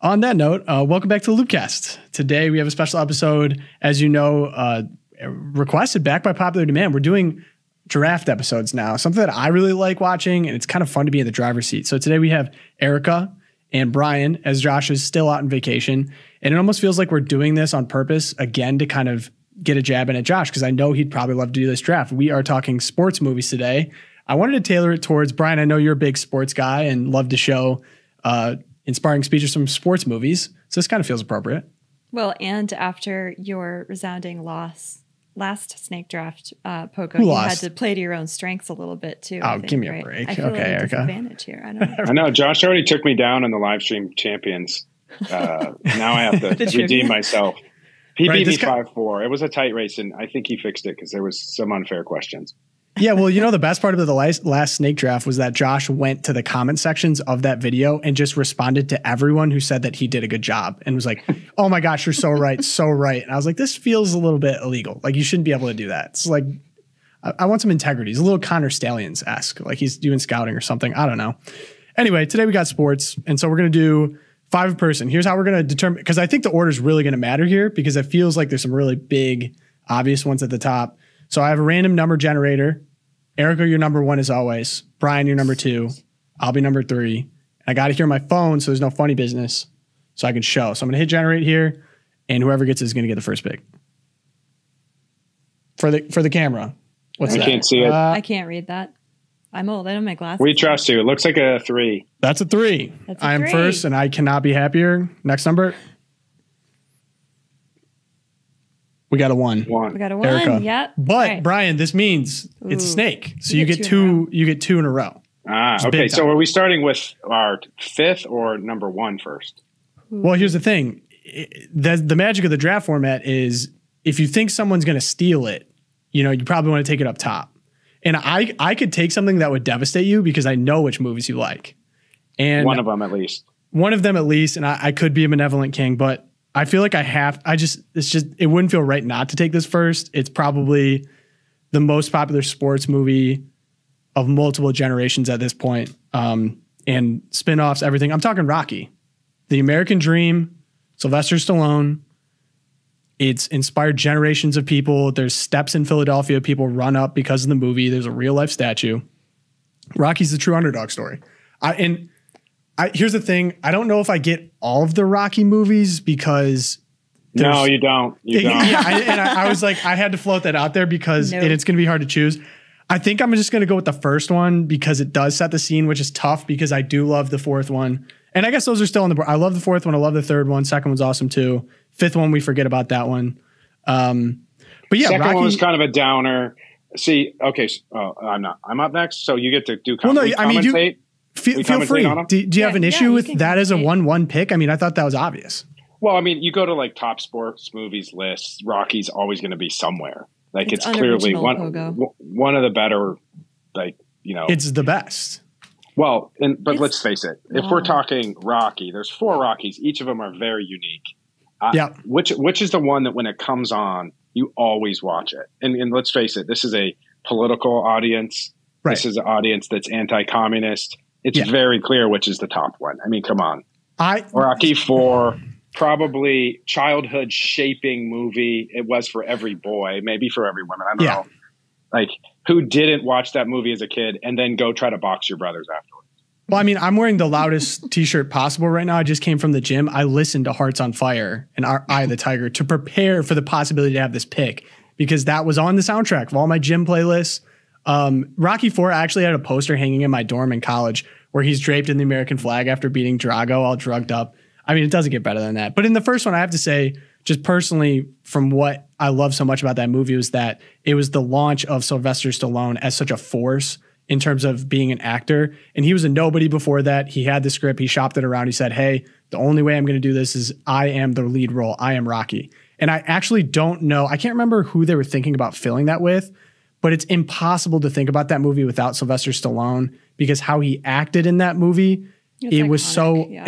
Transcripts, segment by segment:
on that note, welcome back to the LOOPcast. Today we have a special episode, as you know, requested back by popular demand. We're doing draft episodes now, something that I really like watching, and it's kind of fun to be in the driver's seat. So today we have Erika and Brian, as Josh is still out on vacation. And it almost feels like we're doing this on purpose, again, to kind of get a jab in at Josh, because I know he'd probably love to do this draft. We are talking sports movies today. I wanted to tailor it towards Brian. I know you're a big sports guy and love to show inspiring speeches from sports movies. So this kind of feels appropriate. Well, and after your resounding loss last snake draft, Poco, you had to play to your own strengths a little bit too. Oh, give me a break. I feel like a disadvantage here. I don't know. I know. Josh already took me down in the live stream champions. Now I have to redeem myself. He beat me 5-4. It was a tight race, and I think he fixed it because there was some unfair questions. Yeah, well, you know, the best part of the last snake draft was that Josh went to the comment sections of that video and just responded to everyone who said that he did a good job and was like, oh my gosh, you're so right, so right. And I was like, this feels a little bit illegal. Like, you shouldn't be able to do that. It's like, I want some integrity. He's a little Connor Stallions-esque, like he's doing scouting or something. I don't know. Anyway, today we got sports, and so we're going to do 5 a person. Here's how we're going to determine, because I think the order is really going to matter here, because it feels like there's some really big, obvious ones at the top. So I have a random number generator. Erika, you're number 1 as always. Brian, you're number 2. I'll be number 3. I got to hear my phone, so there's no funny business, so I can show. So I'm going to hit generate here, and whoever gets it is going to get the first pick. For the camera. What's that? I can't see it. I can't read that. I'm old. I don't make glasses. We trust you. It looks like a 3. That's a 3. I am first, and I cannot be happier. Next number. We got a 1. We got a 1. Erika. Yeah. But right. Brian, this means it's a snake. So you get two. You get 2 in a row. Okay. So are we starting with our 5th or number 1 first? Well, here's the thing. The magic of the draft format is if you think someone's going to steal it, you know, you probably want to take it up top. And I could take something that would devastate you because I know which movies you like. And one of them at least. One of them at least. And I could be a benevolent king, but I feel like it wouldn't feel right not to take this first. It's probably the most popular sports movie of multiple generations at this point. And spin-offs, everything. I'm talking Rocky. The American Dream, Sylvester Stallone. It's inspired generations of people. There's steps in Philadelphia people run up because of the movie. There's a real life statue. Rocky's the true underdog story. Here's the thing. I don't know if I get all of the Rocky movies because... No, you don't. You don't. Yeah, I was like, I had to float that out there because it's going to be hard to choose. I think I'm just going to go with the first one because it does set the scene, which is tough because I do love the 4th one. And I guess those are still on the board. I love the 4th one. I love the 3rd one. 2nd one's awesome too. 5th one, we forget about that one. But yeah, 2nd Rocky, one was kind of a downer. See, okay, I'm not. I'm up next, so you get to do commentate. Well, no, I mean, feel free. Do you have an issue with that as a 1-1 pick? I mean, I thought that was obvious. Well, I mean, you go to like top sports movies lists, Rocky's always going to be somewhere. Like it's clearly one of the better, like, you know. It's the best. Well, but let's face it. If we're talking Rocky, there's 4 Rockies. Each of them are very unique. Yeah. Which is the one that when it comes on, you always watch it? And let's face it, this is a political audience. Right. This is an audience that's anti-communist. It's very clear which is the top one. I mean, come on. Rocky 4, probably childhood shaping movie. It was for every boy, maybe for every woman. I don't know. Like, who didn't watch that movie as a kid and then go try to box your brothers afterwards? Well, I mean, I'm wearing the loudest t-shirt possible right now. I just came from the gym. I listened to Hearts on Fire and Eye of the Tiger to prepare for the possibility to have this pick because that was on the soundtrack of all my gym playlists. Rocky 4 actually had a poster hanging in my dorm in college where he's draped in the American flag after beating Drago all drugged up. I mean, it doesn't get better than that. But in the first one, I have to say, just personally, from what I love so much about that movie was that it was the launch of Sylvester Stallone as such a force in terms of being an actor. And he was a nobody before that. He had the script. He shopped it around. He said, hey, the only way I'm going to do this is I am the lead role. I am Rocky. And I actually don't know. I can't remember who they were thinking about filling that with, but it's impossible to think about that movie without Sylvester Stallone because how he acted in that movie, it's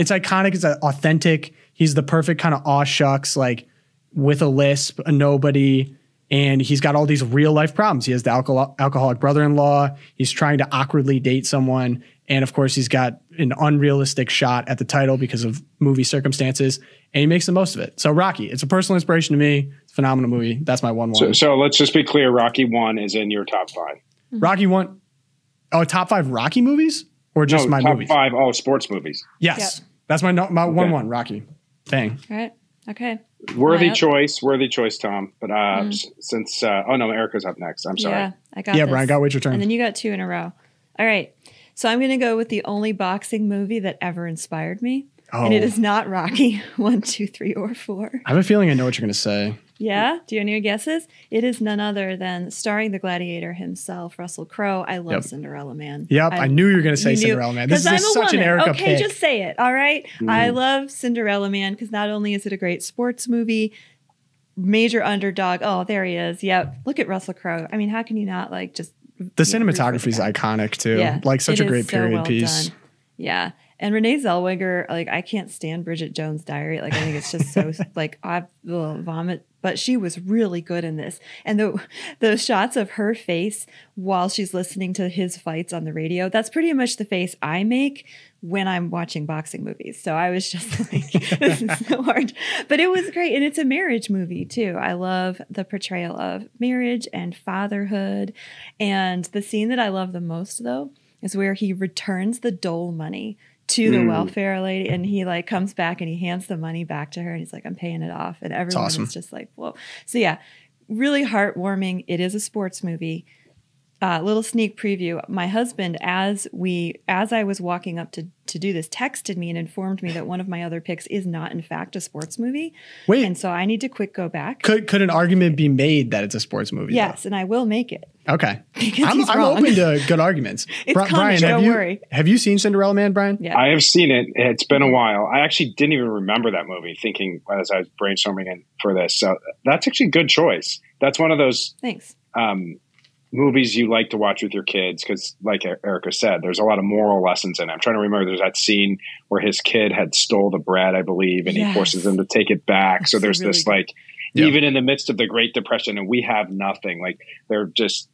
iconic. It's authentic. He's the perfect kind of aw shucks, like with a lisp, a nobody. And he's got all these real life problems. He has the alcoholic brother-in-law. He's trying to awkwardly date someone. And of course, he's got an unrealistic shot at the title because of movie circumstances. And he makes the most of it. So Rocky, it's a personal inspiration to me. It's a phenomenal movie. That's my 1-1. So let's just be clear. Rocky 1 is in your top 5. Rocky 1. Oh, top 5 Rocky movies? Or just my top movies? Top 5 sports movies. Yes. Yep. That's my 1-1, Rocky. Dang. All right. Okay. Worthy choice, Tom. But since Erika's up next. I'm sorry. Yeah, I got this. Brian, got wait your turn. And then you got 2 in a row. All right. So I'm going to go with the only boxing movie that ever inspired me. Oh. And it is not Rocky 1, 2, 3, or 4. I have a feeling I know what you're going to say. Yeah? Do you have any guesses? It is none other than starring the gladiator himself, Russell Crowe. I love Cinderella Man. Yep, I knew you were going to say Cinderella Man. This is such an Erika pick. Okay, just say it, all right? I love Cinderella Man because not only is it a great sports movie, major underdog. Oh, there he is. Yep. Look at Russell Crowe. I mean, how can you not just... The cinematography is iconic too. Yeah, like such a great period piece. Done. Yeah. And Renee Zellweger, I can't stand Bridget Jones' Diary. I think it's just so I will vomit. But she was really good in this. And the shots of her face while she's listening to his fights on the radio, that's pretty much the face I make when I'm watching boxing movies. So I was just like, this is so hard. But it was great. And it's a marriage movie too. I love the portrayal of marriage and fatherhood. And the scene that I love the most though is where he returns the dole money to the welfare lady, and he comes back and he hands the money back to her, and he's like, "I'm paying it off," and everyone is just like, "Whoa!" So yeah, really heartwarming. It is a sports movie. Little sneak preview. My husband, as I was walking up to do this, texted me and informed me that one of my other picks is not, in fact, a sports movie. Wait, and so I need to quick go back. Could an argument be made that it's a sports movie? Yes, and I will make it. Okay, I'm open to good arguments. Brian, don't worry. Have you seen Cinderella Man, Brian? Yeah. I have seen it. It's been a while. I actually didn't even remember that movie. Thinking as I was brainstorming for this, so that's actually a good choice. That's one of those. Thanks. Movies you like to watch with your kids because, like Erika said, there's a lot of moral lessons in it. I'm trying to remember. There's that scene where his kid had stole the bread, I believe, and he forces him to take it back. So there's really this even in the midst of the Great Depression, and we have nothing. They're just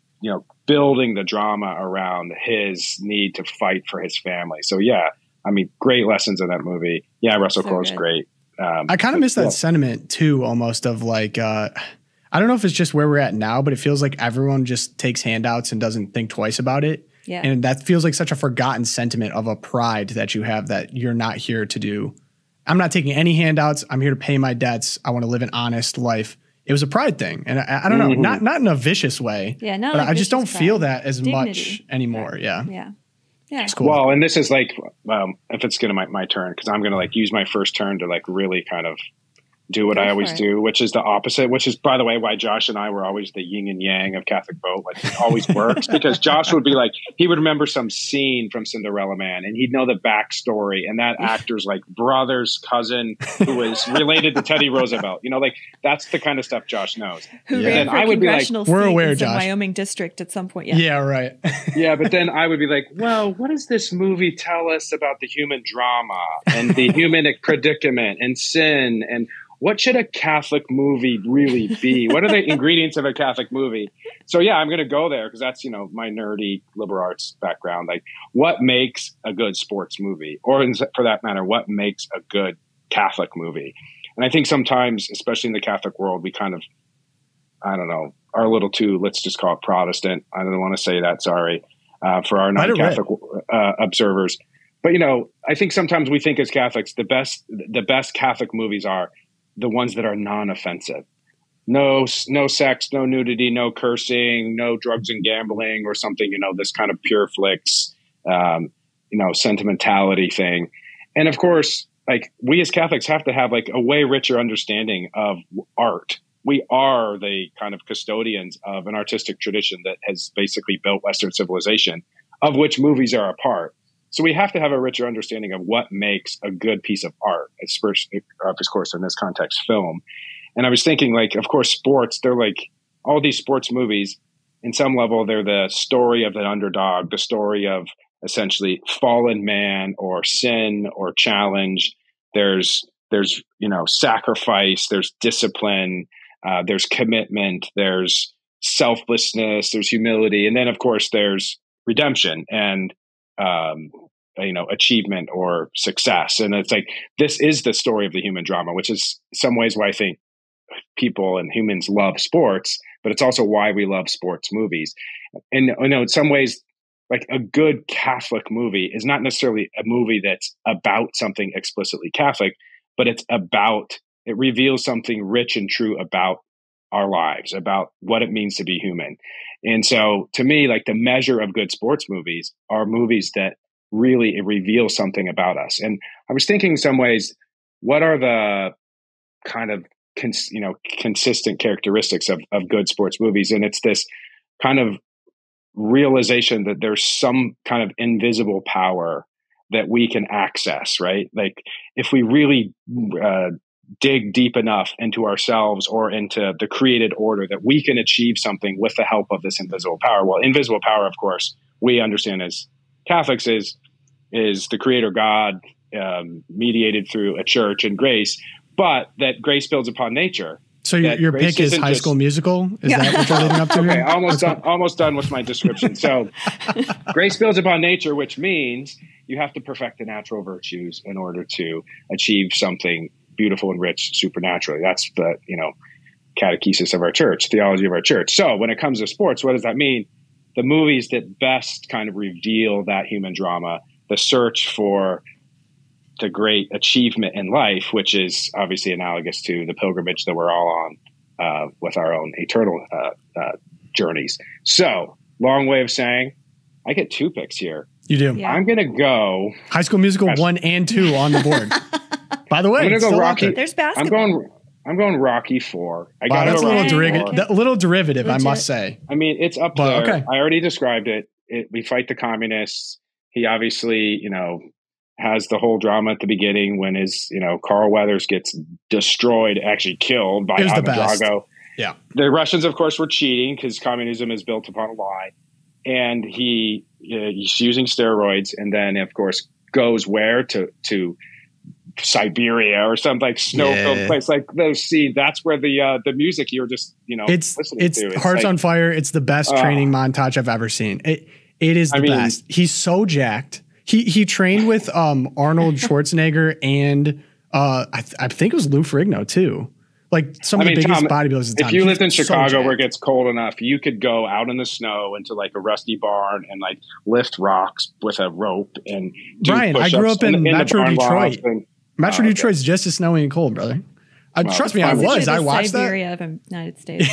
building the drama around his need to fight for his family. So yeah, I mean, great lessons in that movie. Yeah, Russell Crowe's great. I kind of miss that sentiment too, almost of I don't know if it's just where we're at now, but it feels like everyone just takes handouts and doesn't think twice about it. Yeah. And that feels like such a forgotten sentiment of a pride that you have that you're not here to do. I'm not taking any handouts. I'm here to pay my debts. I want to live an honest life. It was a pride thing. And I don't know, not in a vicious way. Yeah, no. But I just don't feel that as much anymore. Right. Yeah. Yeah. Yeah. It's cool. Well, and this is if it's going to my turn, because I'm going to use my first turn to really kind of do what I always do, which is the opposite, which is, by the way, why Josh and I were always the yin and yang of CatholicVote. It always works because Josh would be he would remember some scene from Cinderella Man and he'd know the backstory and that actor's brother's cousin who is related to Teddy Roosevelt. That's the kind of stuff Josh knows. Who ran for congressional seat we're aware, in Josh. Wyoming district at some point. Yeah, right. Yeah, but then I would be well, what does this movie tell us about the human drama and the human predicament and sin and what should a Catholic movie really be? What are the ingredients of a Catholic movie? So yeah, I'm going to go there because that's, my nerdy liberal arts background. What makes a good sports movie? Or for that matter, what makes a good Catholic movie? And I think sometimes, especially in the Catholic world, we kind of, I don't know, are a little too, let's just call it Protestant. I don't want to say that, sorry, for our non-Catholic observers. But, I think sometimes we think as Catholics, the best Catholic movies are the ones that are non-offensive. No sex, no nudity, no cursing, no drugs and gambling or something, this kind of pure flicks, sentimentality thing. And of course, we as Catholics have to have a way richer understanding of art. We are the kind of custodians of an artistic tradition that has basically built Western civilization, of which movies are a part. So we have to have a richer understanding of what makes a good piece of art, especially, of course, in this context, film. And I was thinking, of course, sports, they're all these sports movies, in some level, they're the story of the underdog, the story of essentially fallen man or sin or challenge. There's sacrifice, there's discipline. there's commitment, there's selflessness, there's humility, and then of course there's redemption and achievement or success. And it's like, this is the story of the human drama, which is some ways why I think people and humans love sports, but it's also why we love sports movies. And in some ways, like a good Catholic movie is not necessarily a movie that's about something explicitly Catholic, but it reveals something rich and true about our lives, about what it means to be human. And so to me, like the measure of good sports movies are movies that really reveal something about us. And I was thinking in some ways, what are the kind of consistent characteristics of good sports movies? And it's this kind of realization that there's some kind of invisible power that we can access, right? Like if we really dig deep enough into ourselves or into the created order, that we can achieve something with the help of this invisible power. Well, invisible power, of course, we understand as Catholics is the Creator God, mediated through a church and grace, but that grace builds upon nature. So your pick is High School Musical? Is that what you're leading up to? Okay, almost done with my description. So grace builds upon nature, which means you have to perfect the natural virtues in order to achieve something beautiful and rich supernaturally. That's the, catechesis of our church, theology of our church. So when it comes to sports, what does that mean? The movies that best kind of reveal that human drama, the search for the great achievement in life, which is obviously analogous to the pilgrimage that we're all on with our own eternal journeys. So, long way of saying, I get 2 picks here. You do. Yeah. I'm going to go High School Musical 1 and 2 on the board. By the way, I'm going to go Rocky. There's basketball. I'm going Rocky 4. That's a little derivative, legit. I must say. I mean, it's up there. Okay. I already described it. We fight the communists. He obviously, has the whole drama at the beginning when his, Carl Weathers gets destroyed, actually killed by Ivan Drago. Yeah. The Russians, of course, were cheating because communism is built upon a lie. And he's using steroids, and then, of course, goes where to Siberia or some like snow-filled place like those scenes. That's where the music you're just it's listening to. Hearts on Fire. It's the best training montage I've ever seen. It is the best. He's so jacked. He trained with Arnold Schwarzenegger and I think it was Lou Ferrigno too. Like some of the biggest bodybuilders at the time. If you lived in Chicago where it gets cold enough, you could go out in the snow into like a rusty barn and like lift rocks with a rope and do Brian, I grew up in Metro Detroit. Metro Detroit's just as snowy and cold, brother. Trust me, I watched Siberia of the United States.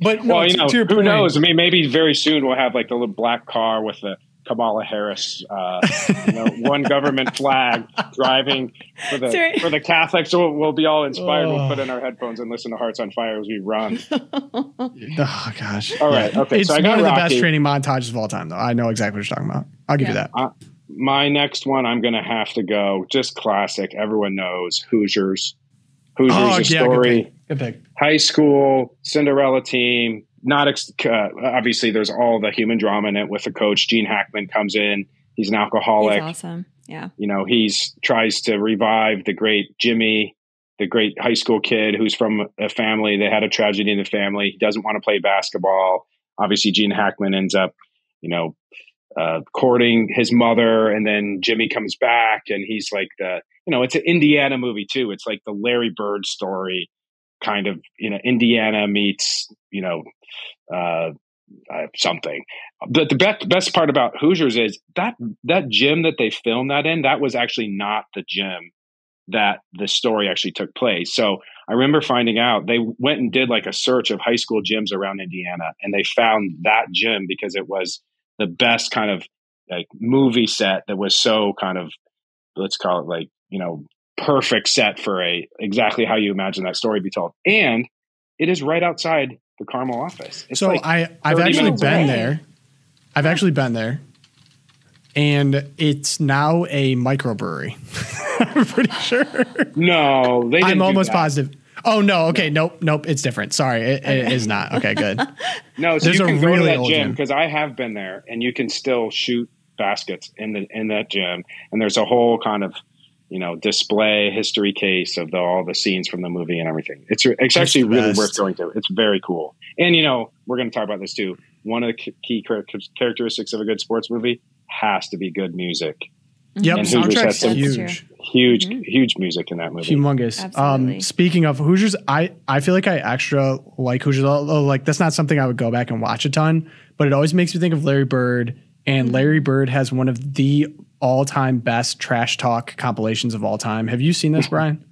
But no, to your who point, knows? I mean, maybe very soon we'll have like the little black car with the Kamala Harris, one government flag driving for the Catholics. So we'll be all inspired. We'll put in our headphones and listen to Hearts on Fire as we run. Oh gosh! All right, okay. It's so I got one of the Rocky. best training montages of all time, though. I know exactly what you're talking about. I'll give you that. My next one, I'm going to have to go just classic. Everyone knows Hoosiers. Hoosiers, story. Good pick. High school Cinderella team. Not obviously, there's all the human drama in it with the coach. Gene Hackman comes in. He's an alcoholic. He's awesome. Yeah. He's tries to revive the great Jimmy, the great high school kid who's from a family. They had a tragedy in the family. He doesn't want to play basketball. Obviously, Gene Hackman ends up, courting his mother, and then Jimmy comes back, and he's like it's an Indiana movie too. It's like the Larry Bird story, kind of, Indiana meets, something. But the best part about Hoosiers is that gym that they filmed that in, that was actually not the gym that the story actually took place. So I remember finding out, they went and did like a search of high school gyms around Indiana, and they found that gym because it was the best kind of like movie set that was so kind of, let's call it like, perfect set for exactly how you imagine that story be told. And it is right outside the Carmel office. It's so like I've actually been there. I've actually been there, and it's now a microbrewery. I'm pretty sure. No, they didn't. I'm almost positive. Oh no. Okay. No. Nope. It's different. Sorry. It is not. Okay. Good. No. So there's you can go to that gym because I have been there, and you can still shoot baskets in that gym. And there's a whole kind of display history case of all the scenes from the movie and everything. It's actually really worth going to. It's very cool. And, we're going to talk about this too. One of the key characteristics of a good sports movie has to be good music. Yep, soundtrack's huge music in that movie. Humongous. Speaking of Hoosiers, I feel like I extra like Hoosiers. Like that's not something I would go back and watch a ton, but it always makes me think of Larry Bird. And Larry Bird has one of the all-time best trash talk compilations of all time. Have you seen this, Brian?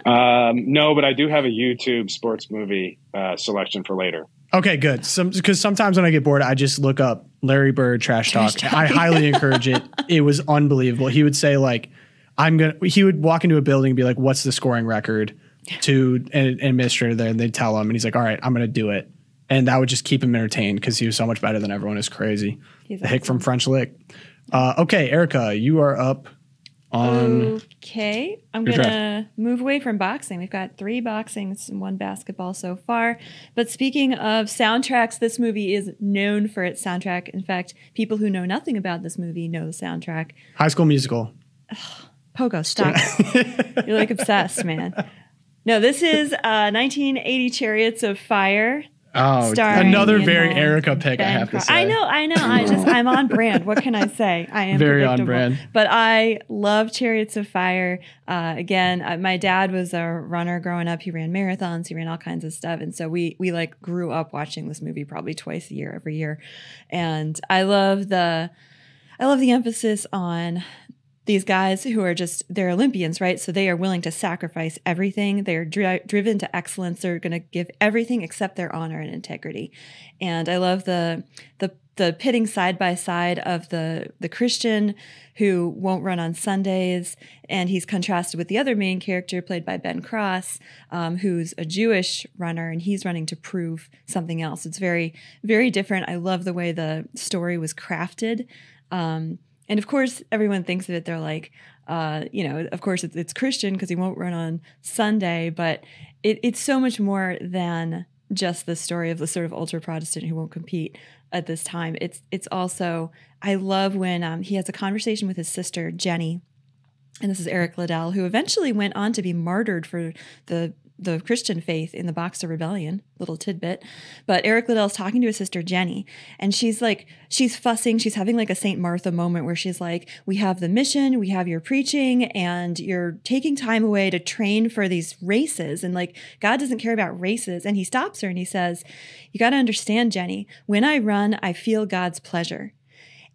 No, but I do have a YouTube sports movie selection for later. Okay, good. Because sometimes when I get bored, I just look up Larry Bird trash talk. I highly encourage it. It was unbelievable. He would say like, he would walk into a building and be like, what's the scoring record to an administrator there? And they'd tell him and he's like, all right, I'm going to do it. And that would just keep him entertained because he was so much better than everyone. It's crazy. He's the hick from French Lick. Okay, Erika, you are up on. Okay, I'm going to move away from boxing. We've got 3 boxings and 1 basketball so far. But speaking of soundtracks, this movie is known for its soundtrack. In fact, people who know nothing about this movie know the soundtrack. High School Musical. Pogo, stop it. You're like obsessed, man. No, this is 1980 Chariots of Fire. Oh, another very Erika pick, I have to say. I know. I'm on brand. What can I say? I am very on brand. But I love Chariots of Fire. Again, my dad was a runner growing up. He ran marathons. He ran all kinds of stuff. And so we like grew up watching this movie probably twice a year, every year. And I love the emphasis on these guys who are they're Olympians, right? So they are willing to sacrifice everything. They're driven to excellence. They're going to give everything except their honor and integrity. And I love the pitting side by side of the Christian who won't run on Sundays. And he's contrasted with the other main character played by Ben Cross, who's a Jewish runner and he's running to prove something else. It's very, very different. I love the way the story was crafted. And of course, everyone thinks of it. They're like, of course, it's Christian because he won't run on Sunday. But it's so much more than just the story of the sort of ultra Protestant who won't compete at this time. It's also, I love when he has a conversation with his sister Jenny, and this is Eric Liddell, who eventually went on to be martyred for the Christian faith in the Boxer Rebellion, little tidbit. But Eric Liddell's talking to his sister Jenny, and she's fussing. She's having like a St. Martha moment where she's like, we have the mission, we have your preaching, and you're taking time away to train for these races. And like, God doesn't care about races. And he stops her and he says, you got to understand, Jenny, when I run, I feel God's pleasure.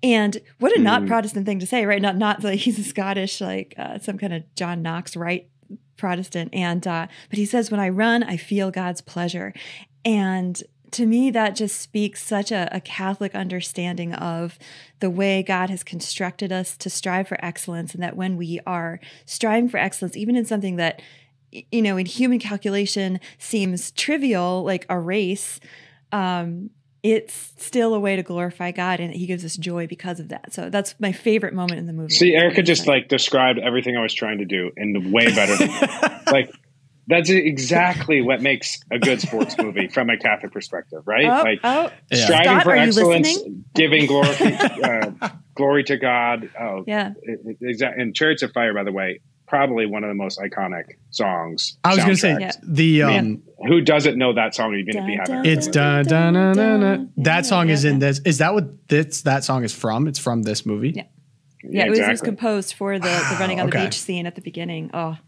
And what a not Protestant thing to say, right? Not like he's a Scottish, like some kind of John Knox, right? Protestant. And but he says, when I run, I feel God's pleasure. And to me, that just speaks such a Catholic understanding of the way God has constructed us to strive for excellence, and that when we are striving for excellence, even in something that, in human calculation seems trivial, like a race, it's still a way to glorify God, and he gives us joy because of that. So that's my favorite moment in the movie. See, Erika just described everything I was trying to do in the way better than like that's exactly what makes a good sports movie from a Catholic perspective, right? Striving Scott, for excellence, giving glory to God. Oh, yeah, exactly. And Chariots of Fire, by the way, probably one of the most iconic songs. I was going to say who doesn't know that song? Even if you haven't, it's dun dun dun dun dun. That song is in this. Is that what that song is from? It's from this movie. Yeah. It was composed for the running on the beach scene at the beginning. Oh,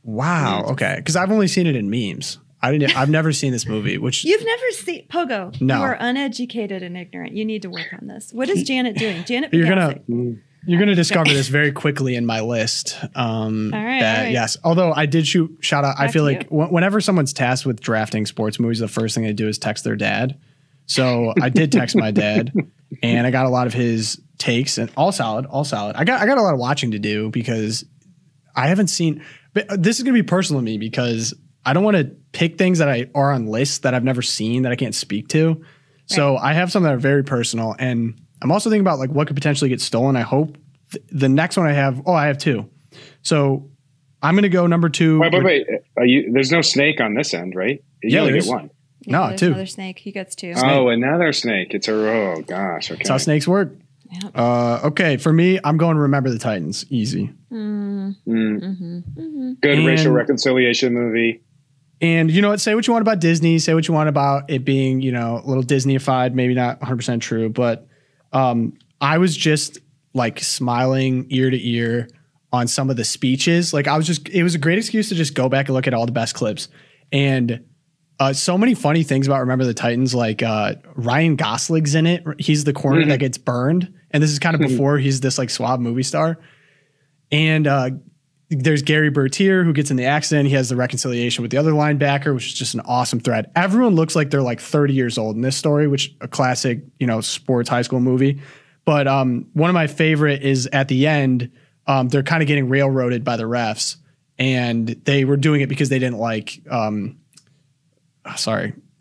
wow. Okay, because I've only seen it in memes. I've never seen this movie. Which you've never seen Pogo? No, you are uneducated and ignorant. You need to work on this. What is Janet doing? Janet, You're going to discover this very quickly in my list. All right. Yes. Although I did shout out. I feel like whenever someone's tasked with drafting sports movies, the first thing they do is text their dad. So I did text my dad, and I got a lot of his takes, and all solid. I got a lot of watching to do because I haven't seen. But this is going to be personal to me because I don't want to pick things that are on lists that I've never seen that I can't speak to. Right. So I have some that are very personal, and I'm also thinking about like what could potentially get stolen. I hope the next one I have 2. So I'm going to go number 2. Wait. There's no snake on this end, right? You only get 1. Yeah, no, 2. Another snake. He gets 2. Oh, another snake. It's oh gosh. Okay. That's how snakes work. Yep. Okay. For me, I'm going to Remember the Titans. Easy. Good racial reconciliation movie. And you know what? Say what you want about Disney. Say what you want about it being, you know, a little Disney-ified, maybe not 100% true. But I was just like smiling ear to ear on some of the speeches. Like it was a great excuse to just go back and look at all the best clips. And so many funny things about Remember the Titans. Like Ryan Gosling's in it. He's the corner that gets burned. And this is kind of before he's this like suave movie star. And there's Gary Bertier who gets in the accident. He has the reconciliation with the other linebacker, which is just an awesome thread. Everyone looks like they're like 30 years old in this story, which a classic, you know, sports high school movie. But one of my favorite is at the end, they're kind of getting railroaded by the refs, and they were doing it because they didn't like,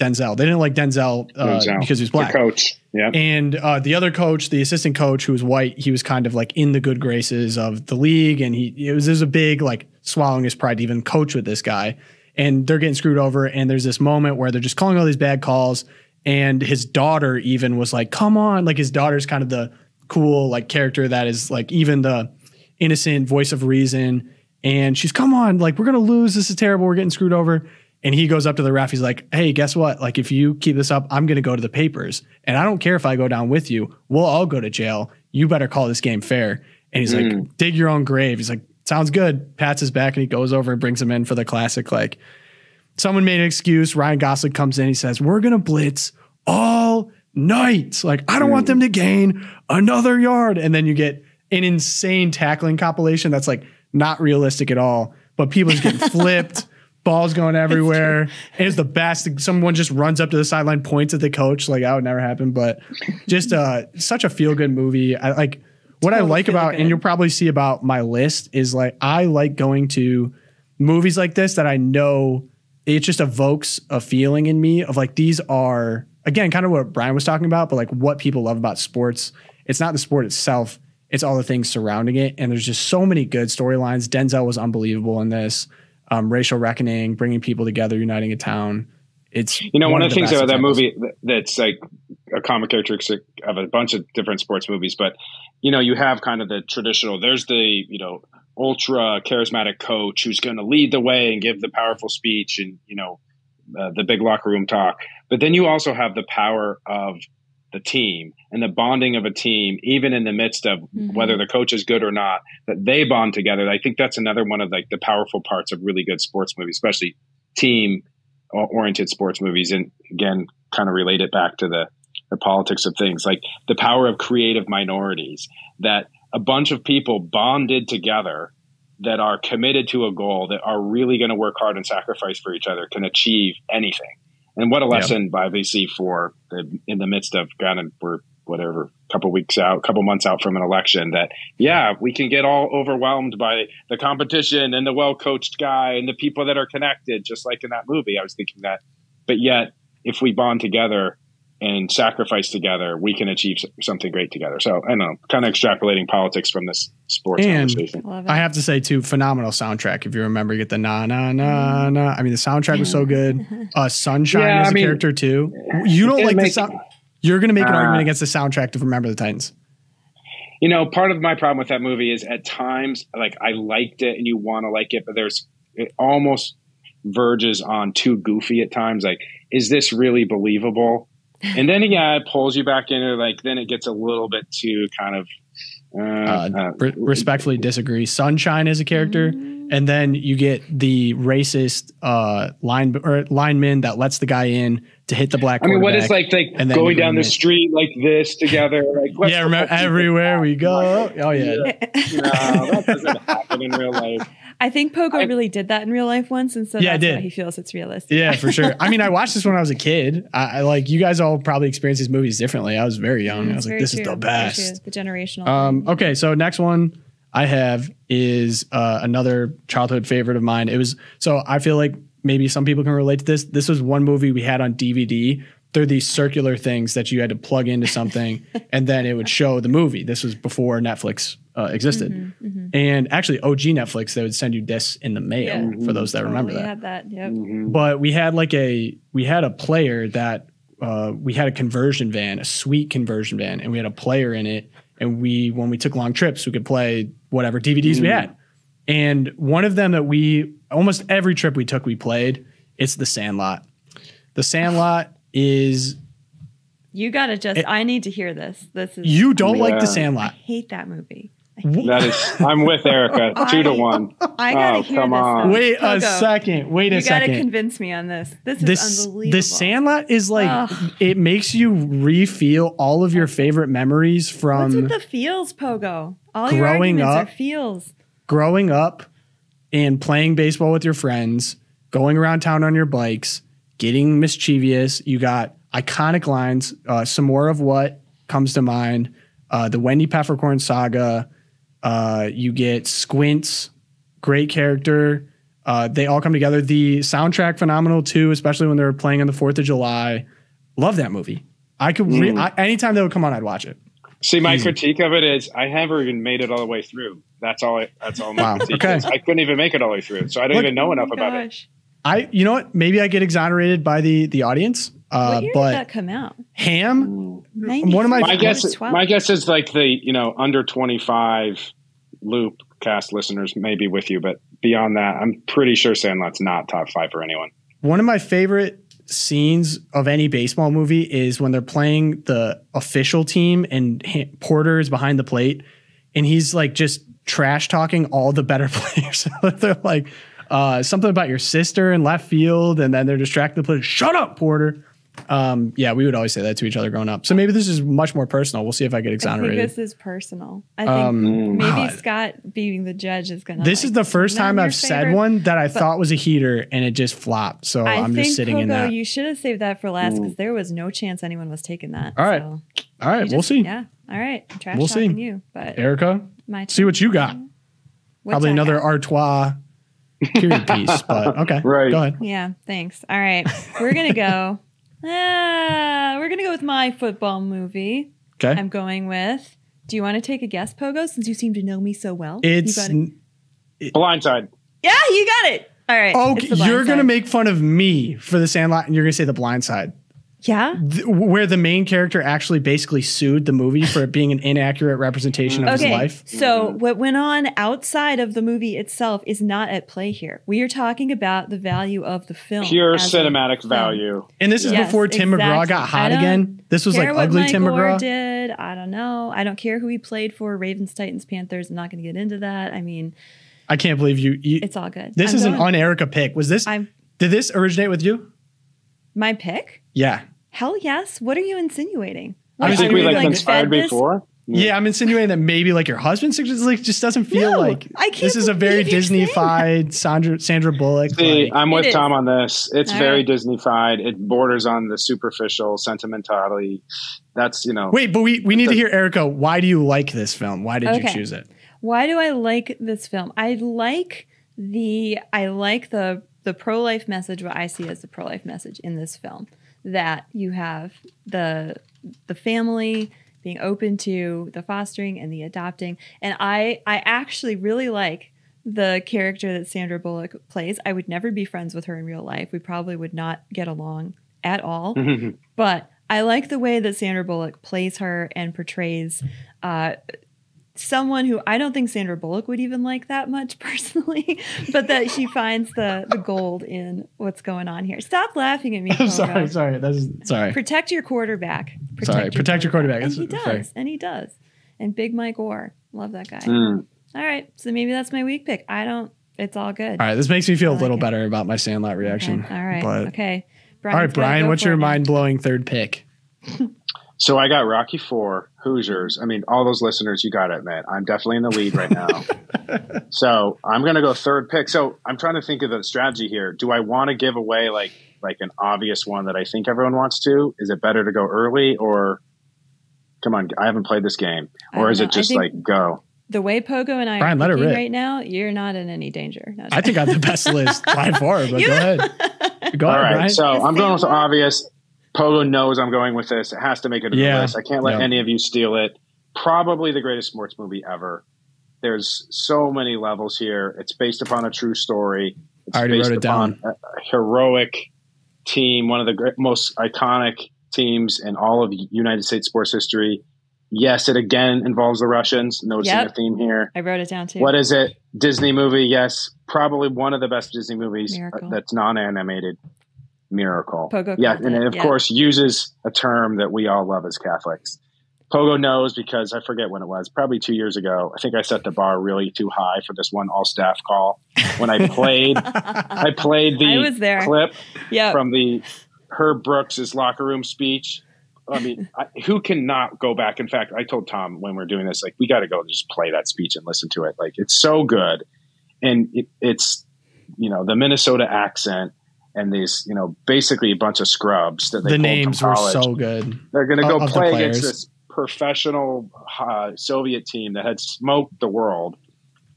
Denzel. They didn't like Denzel. Because he was black. The coach. Yeah. And the other coach, the assistant coach who was white, he was kind of like in the good graces of the league. And there's a big like swallowing his pride to even coach with this guy. And they're getting screwed over. And there's this moment where they're just calling all these bad calls. And his daughter even was like, come on. Like his daughter's kind of the cool like character that is like even the innocent voice of reason. And she's, come on, like we're going to lose. This is terrible. We're getting screwed over. And he goes up to the ref. He's like, hey, guess what? Like, if you keep this up, I'm going to go to the papers. And I don't care if I go down with you. We'll all go to jail. You better call this game fair. And he's like, dig your own grave. He's like, sounds good. Pats his back and he goes over and brings him in for the classic. Like, someone made an excuse. Ryan Gosling comes in. He says, we're going to blitz all night. Like, I don't want them to gain another yard. And then you get an insane tackling compilation that's like not realistic at all. But people just getting flipped. Balls going everywhere. It's the best. Someone just runs up to the sideline, points at the coach. Like that would never happen. But just such a feel good movie. I like what I like about, and you'll probably see about my list is like I like going to movies like this that I know it just evokes a feeling in me of like these are again kind of what Brian was talking about, but like what people love about sports. It's not the sport itself. It's all the things surrounding it. And there's just so many good storylines. Denzel was unbelievable in this. Racial reckoning, bringing people together, uniting a town. It's one of the things about that movie that's like a common characteristic of a bunch of different sports movies. But you have kind of the traditional. There's the ultra charismatic coach who's going to lead the way and give the powerful speech and the big locker room talk. But then you also have the power of the team and the bonding of a team, even in the midst of whether the coach is good or not, that they bond together. I think that's another one of like the powerful parts of really good sports movies, especially team oriented sports movies. And again, kind of relate it back to the politics of things, like the power of creative minorities, that a bunch of people bonded together that are committed to a goal, that are really going to work hard and sacrifice for each other, can achieve anything. And what a lesson by VC for in the midst of we're whatever, couple months out from an election, that, we can get all overwhelmed by the competition and the well-coached guy and the people that are connected, just like in that movie. I was thinking that, but yet if we bond together and sacrifice together, we can achieve something great together. So I don't know, kind of extrapolating politics from this sports conversation. I have to say too, phenomenal soundtrack. If you remember, you get the na na na na. I mean, the soundtrack was so good. Sunshine is a character too. You don't like the sound. You're going to make an argument against the soundtrack to Remember the Titans. Part of my problem with that movie is at times, like I liked it and you want to like it, but it almost verges on too goofy at times. Like, is this really believable? And then it pulls you back into then it gets a little bit too kind of respectfully disagree. Sunshine is a character, and then you get the racist lineman that lets the guy in to hit the black quarterback. I mean, what is like going down the street like this together? Like, remember everywhere we go. Oh yeah, no, that doesn't happen in real life. I think Pogo really did that in real life once, and so that's why he feels it's realistic. Yeah, for sure. I mean, I watched this when I was a kid. I like you guys all probably experienced these movies differently. I was very young. I was like, this is the best. The generational. Okay, so next one I have is another childhood favorite of mine. I feel like maybe some people can relate to this. This was one movie we had on DVD. They're these circular things that you had to plug into something and then it would show the movie. This was before Netflix existed. And actually OG Netflix, they would send you discs in the mail for those that remember that. We had that, But we had a player that we had a conversion van, a sweet conversion van, and we had a player in it. And when we took long trips, we could play whatever DVDs we had. And one of them that almost every trip we took, we played, it's The Sandlot. The Sandlot is... You gotta I need to hear this. You don't like The Sandlot. I hate that movie. I'm with Erica, 2-1. I gotta hear come this. on. Wait a second. You gotta convince me on this. This is unbelievable. The Sandlot is like, it makes you re-feel all of your favorite memories from... What's with the feels, Pogo? All your arguments are feels. Growing up and playing baseball with your friends, going around town on your bikes, getting mischievous. You got iconic lines. Some more of what comes to mind. The Wendy Peppercorn saga. You get Squints, great character. They all come together. The soundtrack, phenomenal too, especially when they were playing on the 4th of July. Love that movie. I could anytime they would come on, I'd watch it. See, my critique of it is I never even made it all the way through. That's all my critique is. I couldn't even make it all the way through, so I don't even know enough about it. You know what? Maybe I get exonerated by the audience. What year but did that come out? Ham. 93. One of my guess is like the under 25 Loopcast listeners may be with you, but beyond that, I'm pretty sure Sandlot's not top 5 for anyone. One of my favorite scenes of any baseball movie is when they're playing the official team and Porter is behind the plate and he's like just trash talking all the better players. They're like something about your sister in left field, and then they're distracting the player. Shut up, Porter. Yeah, we would always say that to each other growing up. So maybe this is much more personal. We'll see if I get exonerated. I think this is personal. I think maybe Scott being the judge is going to. This is the first time I've said one that I thought was a heater and it just flopped. So I'm just sitting in that. You should have saved that for last because there was no chance anyone was taking that. All right. So all right. We'll see. Yeah. All right. We'll see. You, but Erica, see what you got. Probably another Artois period piece, but okay. Right. Go ahead. Yeah. Thanks. All right. We're going to go. We're going to go with my football movie. Okay. I'm going with, do you want to take a guess, Pogo, since you seem to know me so well? It's Blindside. Yeah, you got it. All right. Oh, you're going to make fun of me for The Sandlot and you're going to say The Blind Side. Yeah. Where the main character actually basically sued the movie for it being an inaccurate representation of his life. So what went on outside of the movie itself is not at play here. We are talking about the value of the film. Pure cinematic value. And this is before Tim McGraw got hot again. This was like ugly Tim McGraw. Did. I don't know. I don't care who he played for. Ravens, Titans, Panthers. I'm not going to get into that. I mean, I can't believe you it's all good. This is an un-Erica pick. Was this? Did this originate with you? My pick? Yeah. Hell yes. What are you insinuating? I think we conspired before. Yeah, I'm insinuating that maybe like your husband just doesn't feel like this is a very Disney-fied Sandra Bullock. See, I'm with Tom on this. It's very Disney-fied. It borders on the superficial sentimentality. That's, Wait, but we need to hear, Erica, why do you like this film? Why did you choose it? Why do I like this film? I like the pro-life message, what I see as the pro-life message in this film. That you have the family being open to the fostering and the adopting. And I actually really like the character that Sandra Bullock plays. I would never be friends with her in real life. We probably would not get along at all. But I like the way that Sandra Bullock plays her and portrays someone who I don't think Sandra Bullock would even like that much personally, but that she finds the gold in what's going on here. Stop laughing at me. I'm sorry. Protect your quarterback. Protect your quarterback. And he does. And Big Mike Orr. Love that guy. All right. So maybe that's my weak pick. It's all good. All right. This makes me feel a little better about my Sandlot reaction. Okay. All right. Okay. All right, Brian, what's your mind-blowing third pick? So I got Rocky IV, Hoosiers. I mean, all those listeners, you got to admit, I'm definitely in the lead right now. So I'm going to go third pick. So I'm trying to think of the strategy here. Do I want to give away like an obvious one that I think everyone wants to? Is it better to go early or come on, I haven't played this game. Or is it just like go? The way Pogo and I are thinking right now, you're not in any danger. No, I think I have the best list by far, but go ahead. Go ahead, right, Brian. So I'm going with the obvious. Pogo knows I'm going with this. It has to make it a list. I can't let any of you steal it. Probably the greatest sports movie ever. There's so many levels here. It's based upon a true story. It's I already based wrote it upon down. a heroic team, one of the most iconic teams in all of United States sports history. Yes, it again involves the Russians. Noticing a theme here. I wrote it down too. What is it? Disney movie? Yes, probably one of the best Disney movies that's non-animated. Miracle. Pogo and it, of course, uses a term that we all love as Catholics. Pogo knows because I forget when it was, probably 2 years ago. I think I set the bar really too high for this one all staff call when I played. I played the clip from the Herb Brooks' locker room speech. I mean, who cannot go back? In fact, I told Tom when we're doing this, like, we got to go just play that speech and listen to it. Like, it's so good, and it's the Minnesota accent. And these, basically a bunch of scrubs that they the names were college. So good. They're going to go play against this professional Soviet team that had smoked the world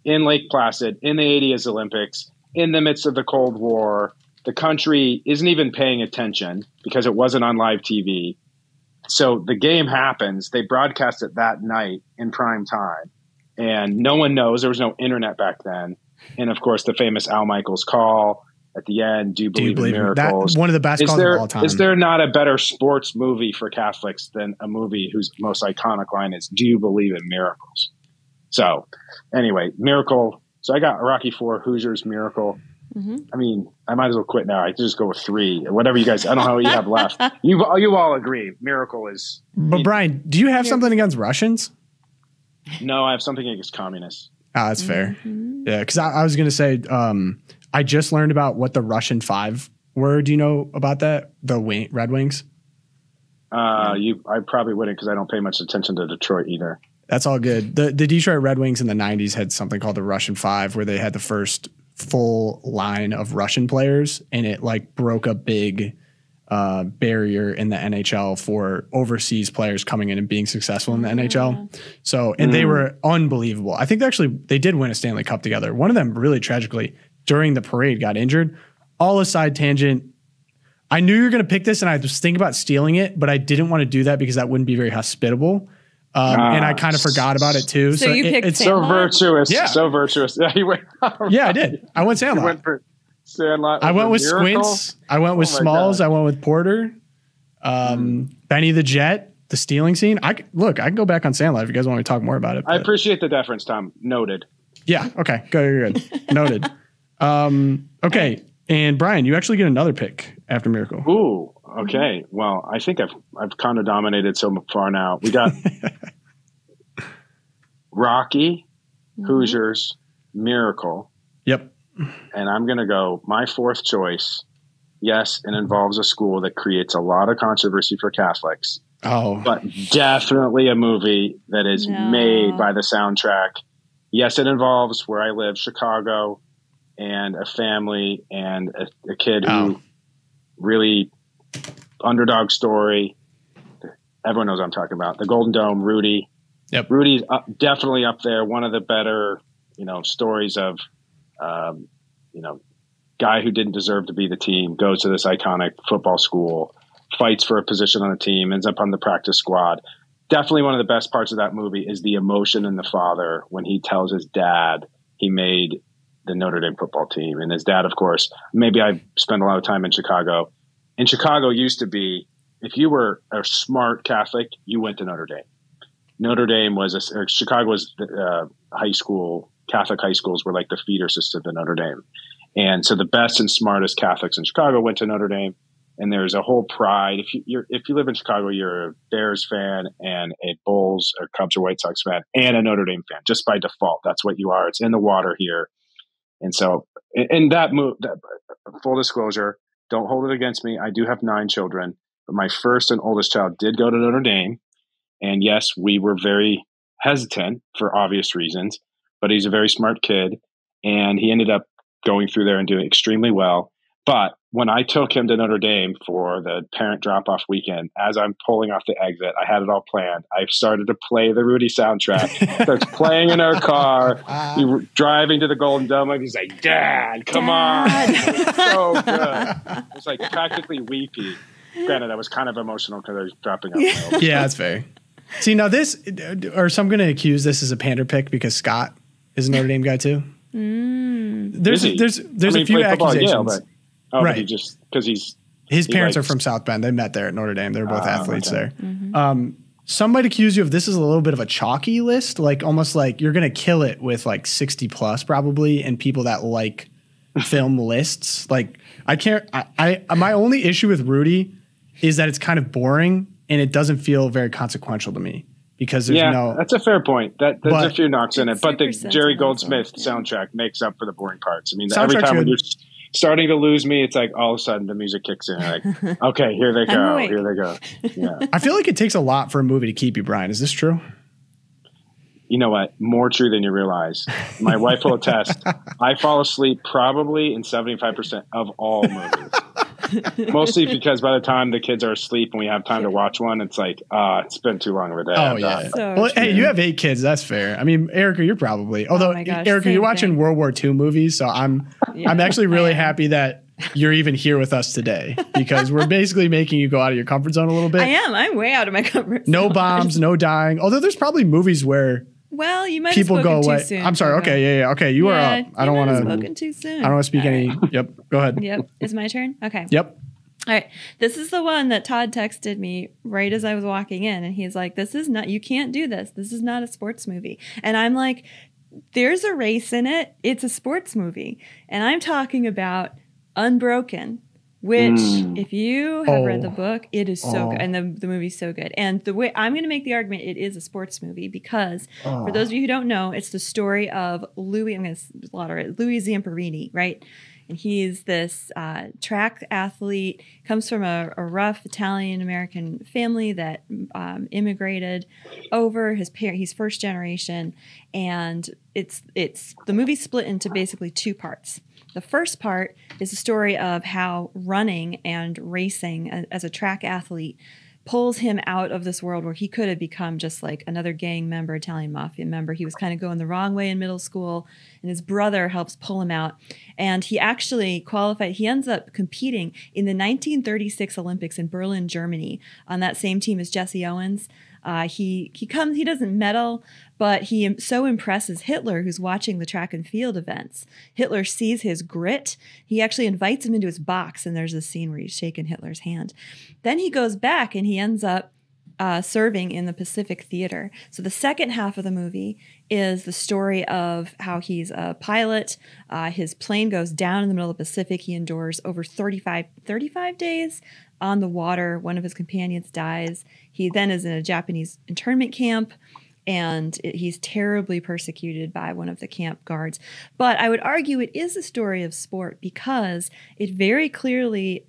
in Lake Placid in the 80s Olympics in the midst of the Cold War. The country isn't even paying attention because it wasn't on live TV. So the game happens. They broadcast it that night in prime time, and no one knows. There was no internet back then. And of course, the famous Al Michaels call. At the end, do you believe in miracles? One of the best calls of all time. Is there not a better sports movie for Catholics than a movie whose most iconic line is, do you believe in miracles? So anyway, Miracle. So I got Rocky IV, Hoosiers, Miracle. Mm-hmm. I mean, I might as well quit now. I just go with 3. Whatever you guys, I don't know what you have left. You all agree. Miracle is. But Brian, do you have something against Russians? No, I have something against communists. Ah, that's fair. Mm-hmm. Yeah, because I was going to say, I just learned about what the Russian 5 were. Do you know about that? The Red Wings? I probably wouldn't because I don't pay much attention to Detroit either. That's all good. The Detroit Red Wings in the 90s had something called the Russian 5 where they had the first full line of Russian players, and it like broke a big barrier in the NHL for overseas players coming in and being successful in the NHL. So, and they were unbelievable. I think they did win a Stanley Cup together. One of them really tragically during the parade got injured. All aside tangent. I knew you were going to pick this and I was thinking about stealing it, but I didn't want to do that because that wouldn't be very hospitable. And I kind of forgot about it too. So you picked it's so virtuous. Yeah. So virtuous. Yeah, you went, yeah, I did. I went Sandlot. You went for Sandlot. I went with Miracle? Squints. I went with Smalls. God. I went with Porter. Benny the Jet. The stealing scene. I can go back on Sandlot if you guys want to talk more about it. I appreciate the deference, Tom. Noted. Yeah. Okay. Good. Noted. Okay. And Brian, you actually get another pick after Miracle. Ooh. Okay. Well, I think I've kind of dominated so far now. We got Rocky, Hoosiers, Miracle. Yep. And I'm going to go my 4th choice. Yes, it involves a school that creates a lot of controversy for Catholics. Oh. But definitely a movie that is made by the soundtrack. Yes, it involves where I live, Chicago, and a family and a kid who really underdog story. Everyone knows what I'm talking about. The Golden Dome, Rudy. Yep. Rudy's definitely up there. One of the better, stories of, guy who didn't deserve to be the team, goes to this iconic football school, fights for a position on the team, ends up on the practice squad. Definitely one of the best parts of that movie is the emotion in the father when he tells his dad he made the Notre Dame football team. And his dad, of course, maybe I spent a lot of time in Chicago. And Chicago used to be, if you were a smart Catholic, you went to Notre Dame. Notre Dame Chicago was high school, Catholic high schools were like the feeder system to Notre Dame. And so the best and smartest Catholics in Chicago went to Notre Dame. And there's a whole pride. If you live in Chicago, you're a Bears fan and a Bulls or Cubs or White Sox fan and a Notre Dame fan, just by default. That's what you are. It's in the water here. And so in that move, full disclosure, don't hold it against me. I do have 9 children, but my first and oldest child did go to Notre Dame. And yes, we were very hesitant for obvious reasons, but he's a very smart kid. And he ended up going through there and doing extremely well. But when I took him to Notre Dame for the parent drop-off weekend, as I'm pulling off the exit, I had it all planned. I started to play the Rudy soundtrack. Starts playing in our car. We were driving to the Golden Dome. And he's like, Dad, come on. It was so good. It was like practically weepy. Granted, I was kind of emotional because I was dropping off. Yeah, that's fair. See, now this, or so I'm going to accuse this as a pander pick because Scott is a Notre Dame guy too. There's a few accusations. Right. But his parents are from South Bend. They met there at Notre Dame. They're both athletes there. Mm-hmm. Some might accuse you of this is a little bit of a chalky list, like almost like you're going to kill it with like 60 plus probably, and people that like film lists. Like I can't, my only issue with Rudy is that it's kind of boring and it doesn't feel very consequential to me because there's that's a fair point. There's a few knocks in it, but the Jerry Goldsmith soundtrack makes up for the boring parts. I mean, every time when you're starting to lose me, it's like all of a sudden the music kicks in. Like, okay, here they go. Here they go. Yeah. I feel like it takes a lot for a movie to keep you, Brian. Is this true? You know what? More true than you realize. My wife will attest. I fall asleep probably in 75% of all movies. Mostly because by the time the kids are asleep and we have time to watch one, it's like, it's been too long of a day. Oh, yeah. Well, hey, you have 8 kids. That's fair. I mean, Erika, you're probably, although Erika, you're watching World War II movies. So I'm actually really happy that you're even here with us today because we're basically making you go out of your comfort zone a little bit. I am. I'm way out of my comfort zone. No bombs, no dying. Although there's probably movies where you people go away. Too soon, I'm sorry. Okay. Yeah. Okay. You are up. I don't want to. Spoken too soon. I don't want to speak any. Yep. Go ahead. Yep. It's my turn. Okay. Yep. All right. This is the one that Todd texted me right as I was walking in. And he's like, this is not, you can't do this. This is not a sports movie. And I'm like, there's a race in it. It's a sports movie. And I'm talking about Unbroken, which if you have read the book, it is so good. And the movie's so good. And the way I'm going to make the argument, it is a sports movie because for those of you who don't know, it's the story of Louis, I'm going to slaughter it, Louis Zamperini, right? And he's this track athlete, comes from a rough Italian-American family that immigrated over. He's first generation. And the movie's split into basically 2 parts. The first part is the story of how running and racing as a track athlete pulls him out of this world where he could have become just like another gang member, Italian mafia member. He was kind of going the wrong way in middle school, and his brother helps pull him out. And he actually qualified. He ends up competing in the 1936 Olympics in Berlin, Germany, on that same team as Jesse Owens. He doesn't medal, but he so impresses Hitler, who's watching the track and field events. Hitler sees his grit. He actually invites him into his box, and there's a scene where he's shaking Hitler's hand. Then he goes back, and he ends up serving in the Pacific Theater. So the second half of the movie is the story of how he's a pilot. His plane goes down in the middle of the Pacific. He endures over 35 days on the water. One of his companions dies. He then is in a Japanese internment camp, and he's terribly persecuted by one of the camp guards. But I would argue it is a story of sport because it very clearly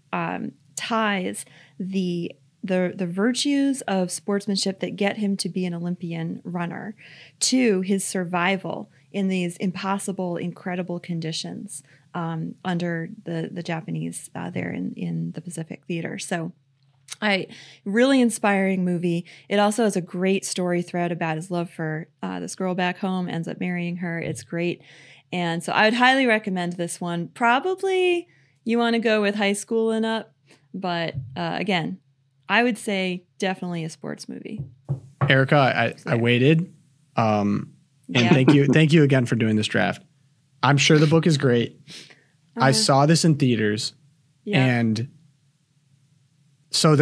ties the virtues of sportsmanship that get him to be an Olympian runner to his survival in these impossible, incredible conditions under the Japanese there in the Pacific Theater. So really inspiring movie. It also has a great story thread about his love for this girl back home, ends up marrying her. It's great. And so I would highly recommend this one. Probably you want to go with high school and up, but again, I would say definitely a sports movie. Erika, I waited. And thank you again for doing this draft. I'm sure the book is great. I saw this in theaters, and so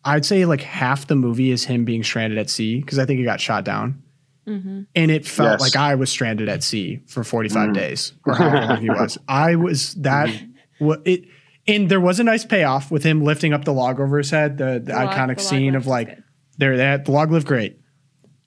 I'd say like half the movie is him being stranded at sea because I think he got shot down, and it felt like I was stranded at sea for 45 days or however long he was. And there was a nice payoff with him lifting up the log over his head, the iconic scene of like the log lived great.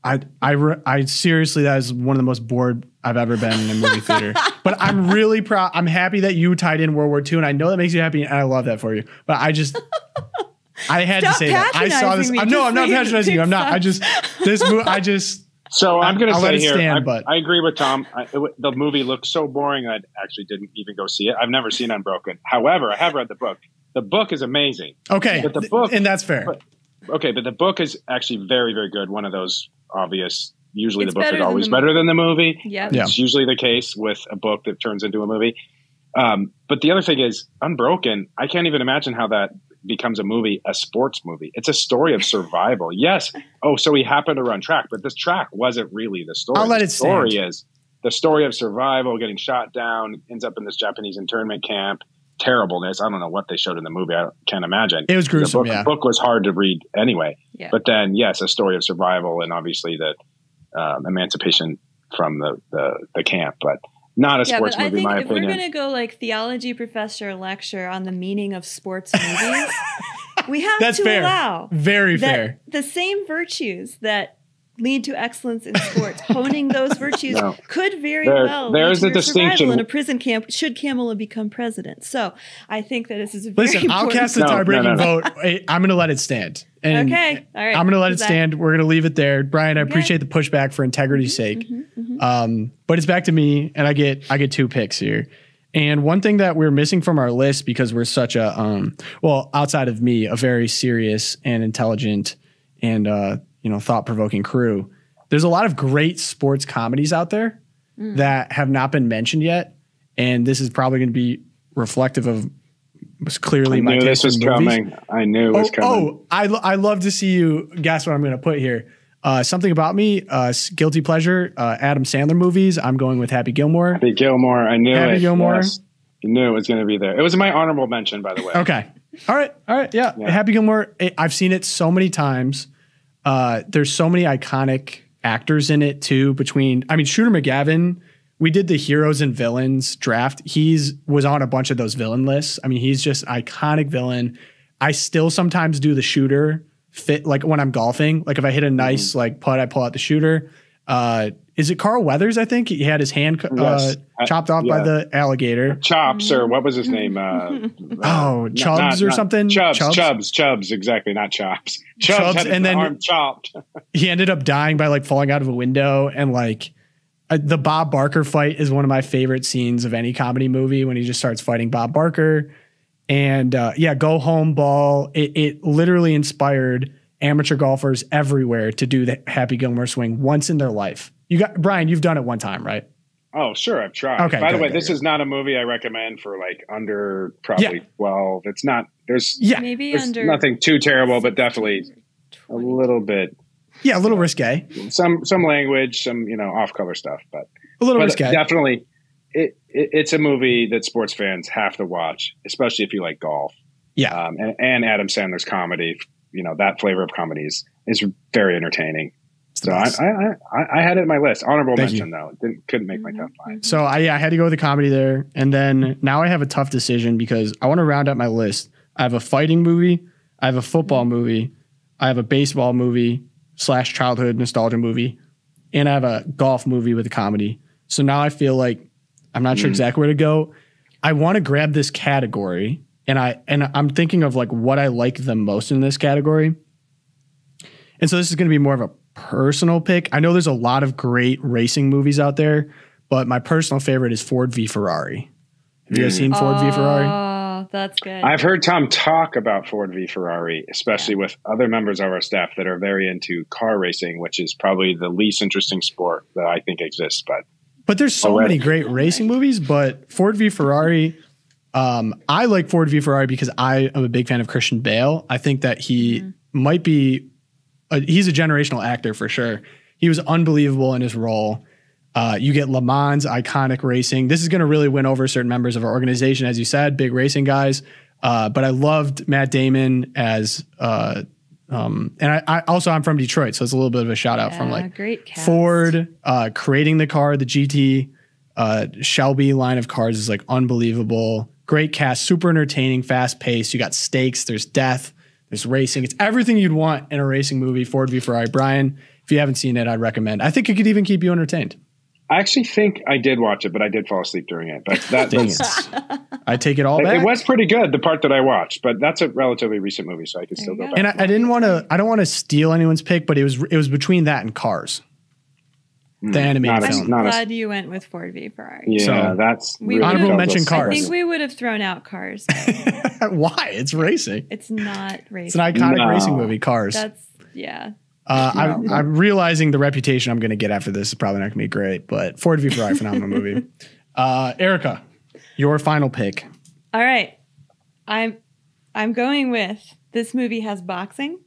I seriously, that is one of the most bored I've ever been in a movie theater. But I'm really proud. I'm happy that you tied in World War II, and I know that makes you happy, and I love that for you. But I had to say that. I saw this. No, I'm not patronizing you. I'm not. So I'm going to say here, I agree with Tom. The movie looked so boring, I actually didn't even go see it. I've never seen Unbroken. However, I have read the book. The book is amazing. Okay, but the book, and that's fair. But the book is actually very, very good. One of those obvious. Usually, the book is always better than the movie. Yeah, it's usually the case with a book that turns into a movie. But the other thing is Unbroken. I can't even imagine how that becomes a movie, a sports movie. It's a story of survival. Yes. Oh, so he happened to run track, but this track wasn't really the story. I'll let it stand. The story is the story of survival, getting shot down, ends up in this Japanese internment camp, terribleness. I don't know what they showed in the movie. I can't imagine. It was gruesome. The book was hard to read anyway. Yeah. But then, yes, a story of survival and obviously the emancipation from the camp, but not a sports movie, in my opinion. If we're going to go like theology professor lecture on the meaning of sports movies, we have to allow very fair the same virtues that lead to excellence in sports. Honing those virtues could very well lead to survival in a prison camp should Kamala become president. So I think that this is a very important. I'll cast the tie-breaking vote. I'm going to let it stand. And okay, all right. I'm going to let it stand. We're going to leave it there. Brian, I appreciate the pushback for integrity's sake. But it's back to me, and I get 2 picks here. And one thing that we're missing from our list, because we're such a outside of me, a very serious and intelligent and thought-provoking crew. There's a lot of great sports comedies out there that have not been mentioned yet, and this is probably going to be reflective of clearly my taste in movies. I knew it was coming. I love to see you guess what I'm going to put here. Something about me, guilty pleasure, Adam Sandler movies. I'm going with Happy Gilmore. Happy Gilmore. I knew Happy Gilmore. Yes. You knew it was going to be there. It was my honorable mention, by the way. Okay. All right. Yeah. Happy Gilmore. I've seen it so many times. There's so many iconic actors in it too. Shooter McGavin, we did the heroes and villains draft. Was on a bunch of those villain lists. I mean, he's just iconic villain. I still sometimes do the shooter fit, like when I'm golfing, like if I hit a nice like putt, I pull out the shooter. Is it Carl Weathers? I think he had his hand chopped off by the alligator. Chops, or what was his name? Chubbs or something. Chubbs. Exactly, not Chops. Chubbs had his arm chopped. He ended up dying by like falling out of a window, and like the Bob Barker fight is one of my favorite scenes of any comedy movie when he just starts fighting Bob Barker. And Go Home Ball. It literally inspired amateur golfers everywhere to do the Happy Gilmore swing once in their life. Brian, you've done it one time, right? Oh, sure. I've tried. Okay, by the way, this is not a movie I recommend for like under probably 12. It's not, there's under nothing too terrible, but definitely a little bit. Yeah, a little risque. Some language, some, off-color stuff, but a little risque. Definitely. It's a movie that sports fans have to watch, especially if you like golf. Yeah. And Adam Sandler's comedy, that flavor of comedy is very entertaining. So I had it in my list. Honorable mention, though. Couldn't make my top 5. So I had to go with the comedy there. And then now I have a tough decision because I want to round out my list. I have a fighting movie. I have a football movie. I have a baseball movie / childhood nostalgia movie. And I have a golf movie with a comedy. So now I feel like I'm not sure exactly where to go. I want to grab this category, and I'm thinking of like what I like the most in this category. And so this is going to be more of a personal pick. I know there's a lot of great racing movies out there, but my personal favorite is Ford v Ferrari. Have you guys seen Ford v Ferrari? Oh, that's good. I've heard Tom talk about Ford v Ferrari, especially with other members of our staff that are very into car racing, which is probably the least interesting sport that I think exists. But there's so many great racing movies, but Ford v Ferrari, I like Ford v Ferrari because I am a big fan of Christian Bale. I think that he might be, he's a generational actor for sure. He was unbelievable in his role. You get Le Mans, iconic racing. This is going to really win over certain members of our organization, as you said, big racing guys. But I loved Matt Damon as, and I'm from Detroit, so it's a little bit of a shout out from like great cast. Ford, creating the car, the GT, Shelby line of cars is like unbelievable. Great cast, super entertaining, fast paced. You got stakes, there's death, there's racing. It's everything you'd want in a racing movie. Ford v Ferrari. Brian, if you haven't seen it, I'd recommend. I think it could even keep you entertained. I actually think I did watch it, but I did fall asleep during it. But that's I take it all back. It was pretty good, the part that I watched, but that's a relatively recent movie, so I could still go back. And I don't want to steal anyone's pick, but it was between that and Cars. The animated film. I'm glad you went with Ford v Ferrari. Yeah, so that's really honorable mention. Cars. I think we would have thrown out Cars. Why? It's racing. It's not racing. It's an iconic racing movie. Cars. I'm realizing the reputation I'm going to get after this is probably not going to be great, but Ford v Ferrari, phenomenal movie. Erika, your final pick. All right. I'm going with, this movie has boxing.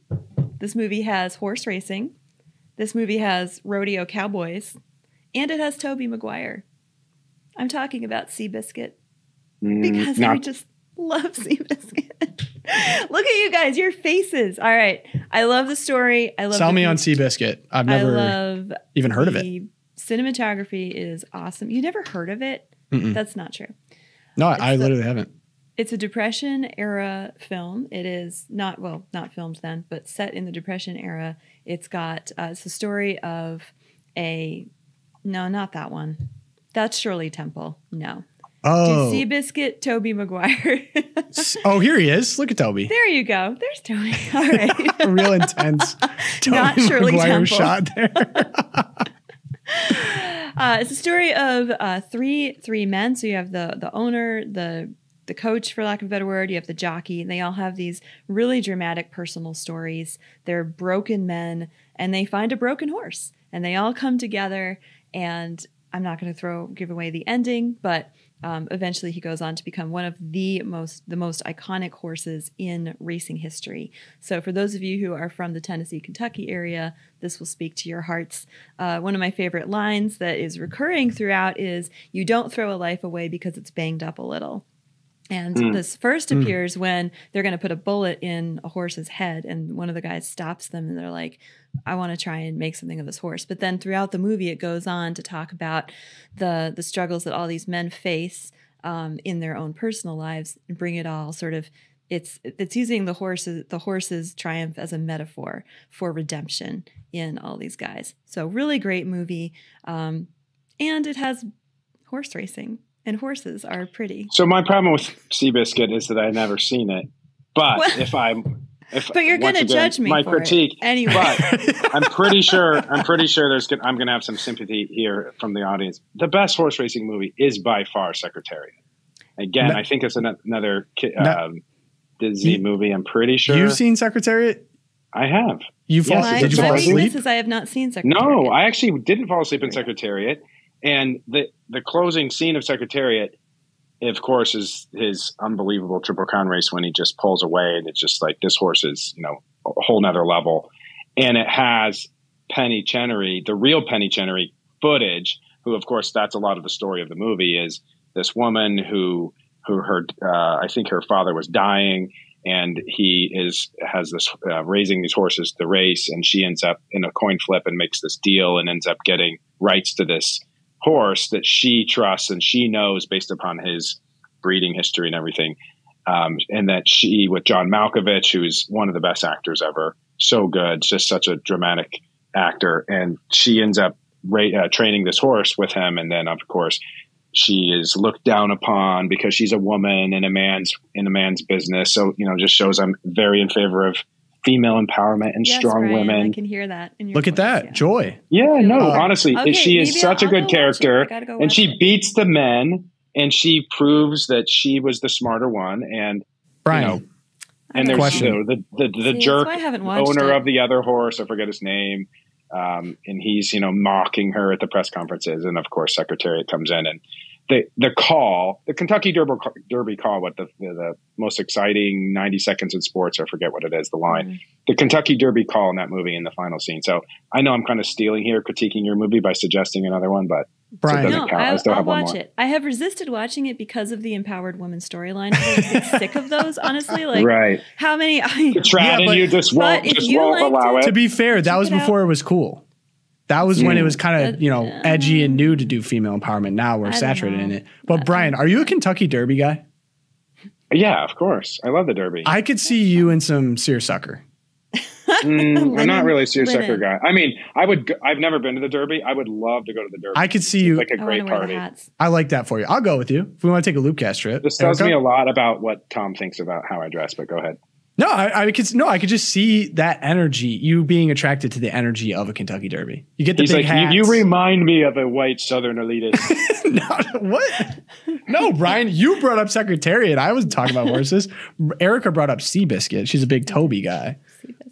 This movie has horse racing. This movie has rodeo cowboys. And it has Tobey Maguire. I'm talking about Seabiscuit. Because love Seabiscuit. Look at you guys, your faces. All right. I love the story. I love Sell me on Seabiscuit. I've never even heard of it. The cinematography is awesome. You never heard of it? Mm-mm. That's not true. No, I literally haven't. It's a Depression era film. It is not filmed then, but set in the Depression era. It's got, it's the story of no, not that one. That's Shirley Temple. No. Oh. Seabiscuit, Tobey Maguire. Oh, here he is. Look at Toby. There you go. There's Tobey. All right. A real intense Not Tobey Shirley Maguire Temple. shot there. It's a story of three men. So you have the owner, the coach, for lack of a better word, you have the jockey, and they all have these really dramatic personal stories. They're broken men, and they find a broken horse, and they all come together. And I'm not going to give away the ending, but eventually he goes on to become one of the most iconic horses in racing history. So for those of you who are from the Tennessee, Kentucky area, this will speak to your hearts. One of my favorite lines that is recurring throughout is, "You don't throw a life away because it's banged up a little." And this first appears when they're going to put a bullet in a horse's head, and one of the guys stops them, and they're like, "I want to try and make something of this horse." But then throughout the movie, it goes on to talk about the struggles that all these men face in their own personal lives, and bring it all sort of. It's using the horse's triumph as a metaphor for redemption in all these guys. So really great movie, and it has horse racing. And horses are pretty. So my problem with Seabiscuit is that I've never seen it. But but you're going to judge me my for critique it anyway. But I'm pretty sure I'm going to have some sympathy here from the audience. The best horse racing movie is by far Secretariat. Again, I think it's another Disney movie. I'm pretty sure you've seen Secretariat. I have. Did you fall asleep? I have not seen Secretariat. No, I actually didn't fall asleep in Secretariat. And the closing scene of Secretariat, of course, is his unbelievable Triple Crown race when he just pulls away, and it's just like, this horse is, a whole nother level. And it has Penny Chenery, the real Penny Chenery footage, who, of course, that's a lot of the story of the movie, is this woman who I think her father was dying, and he has this raising these horses to race, and she ends up in a coin flip and makes this deal and ends up getting rights to this horse that she trusts and she knows based upon his breeding history and everything. And that she, with John Malkovich, who's one of the best actors ever, so good, just such a dramatic actor. And she ends up training this horse with him. And then, of course, she is looked down upon because she's a woman in a man's business. So, just shows I'm very in favor of female empowerment and strong Brian, women. I can hear that in your Look voice, at that. yeah. Joy. Yeah, no, honestly, Okay, she is such a good character, and she beats the men, and she proves that she was the smarter one. And Brian, and there's the jerk owner of the other horse, I forget his name, and he's mocking her at the press conferences, and of course Secretariat comes in, and the Kentucky Derby call, what the most exciting 90 seconds in sports, I forget what it is, the line, the Kentucky Derby call in that movie in the final scene. So I know I'm kind of stealing here, critiquing your movie by suggesting another one, but Brian, I'll watch it. I have resisted watching it because of the empowered woman storyline. I get sick of those, honestly. Like, right. How many? You just won't allow it. To be fair, that was before it was cool. That was when it was kind of, edgy and new to do female empowerment. Now we're saturated in it. But Brian, are you a Kentucky Derby guy? Yeah, of course. I love the Derby. I could see you in some seersucker. I'm not really a seersucker guy. I mean, I've never been to the Derby. I would love to go to the Derby. I could see you. Like a great party. I like that for you. I'll go with you if we want to take a Loopcast trip. This tells me a lot about what Tom thinks about how I dress, but go ahead. No, I could just see that energy, you being attracted to the energy of a Kentucky Derby. You get the big hats. You remind me of a white Southern elitist. What? No, Brian, you brought up Secretariat. I was talking about horses. Erika brought up Seabiscuit. She's a big Toby guy.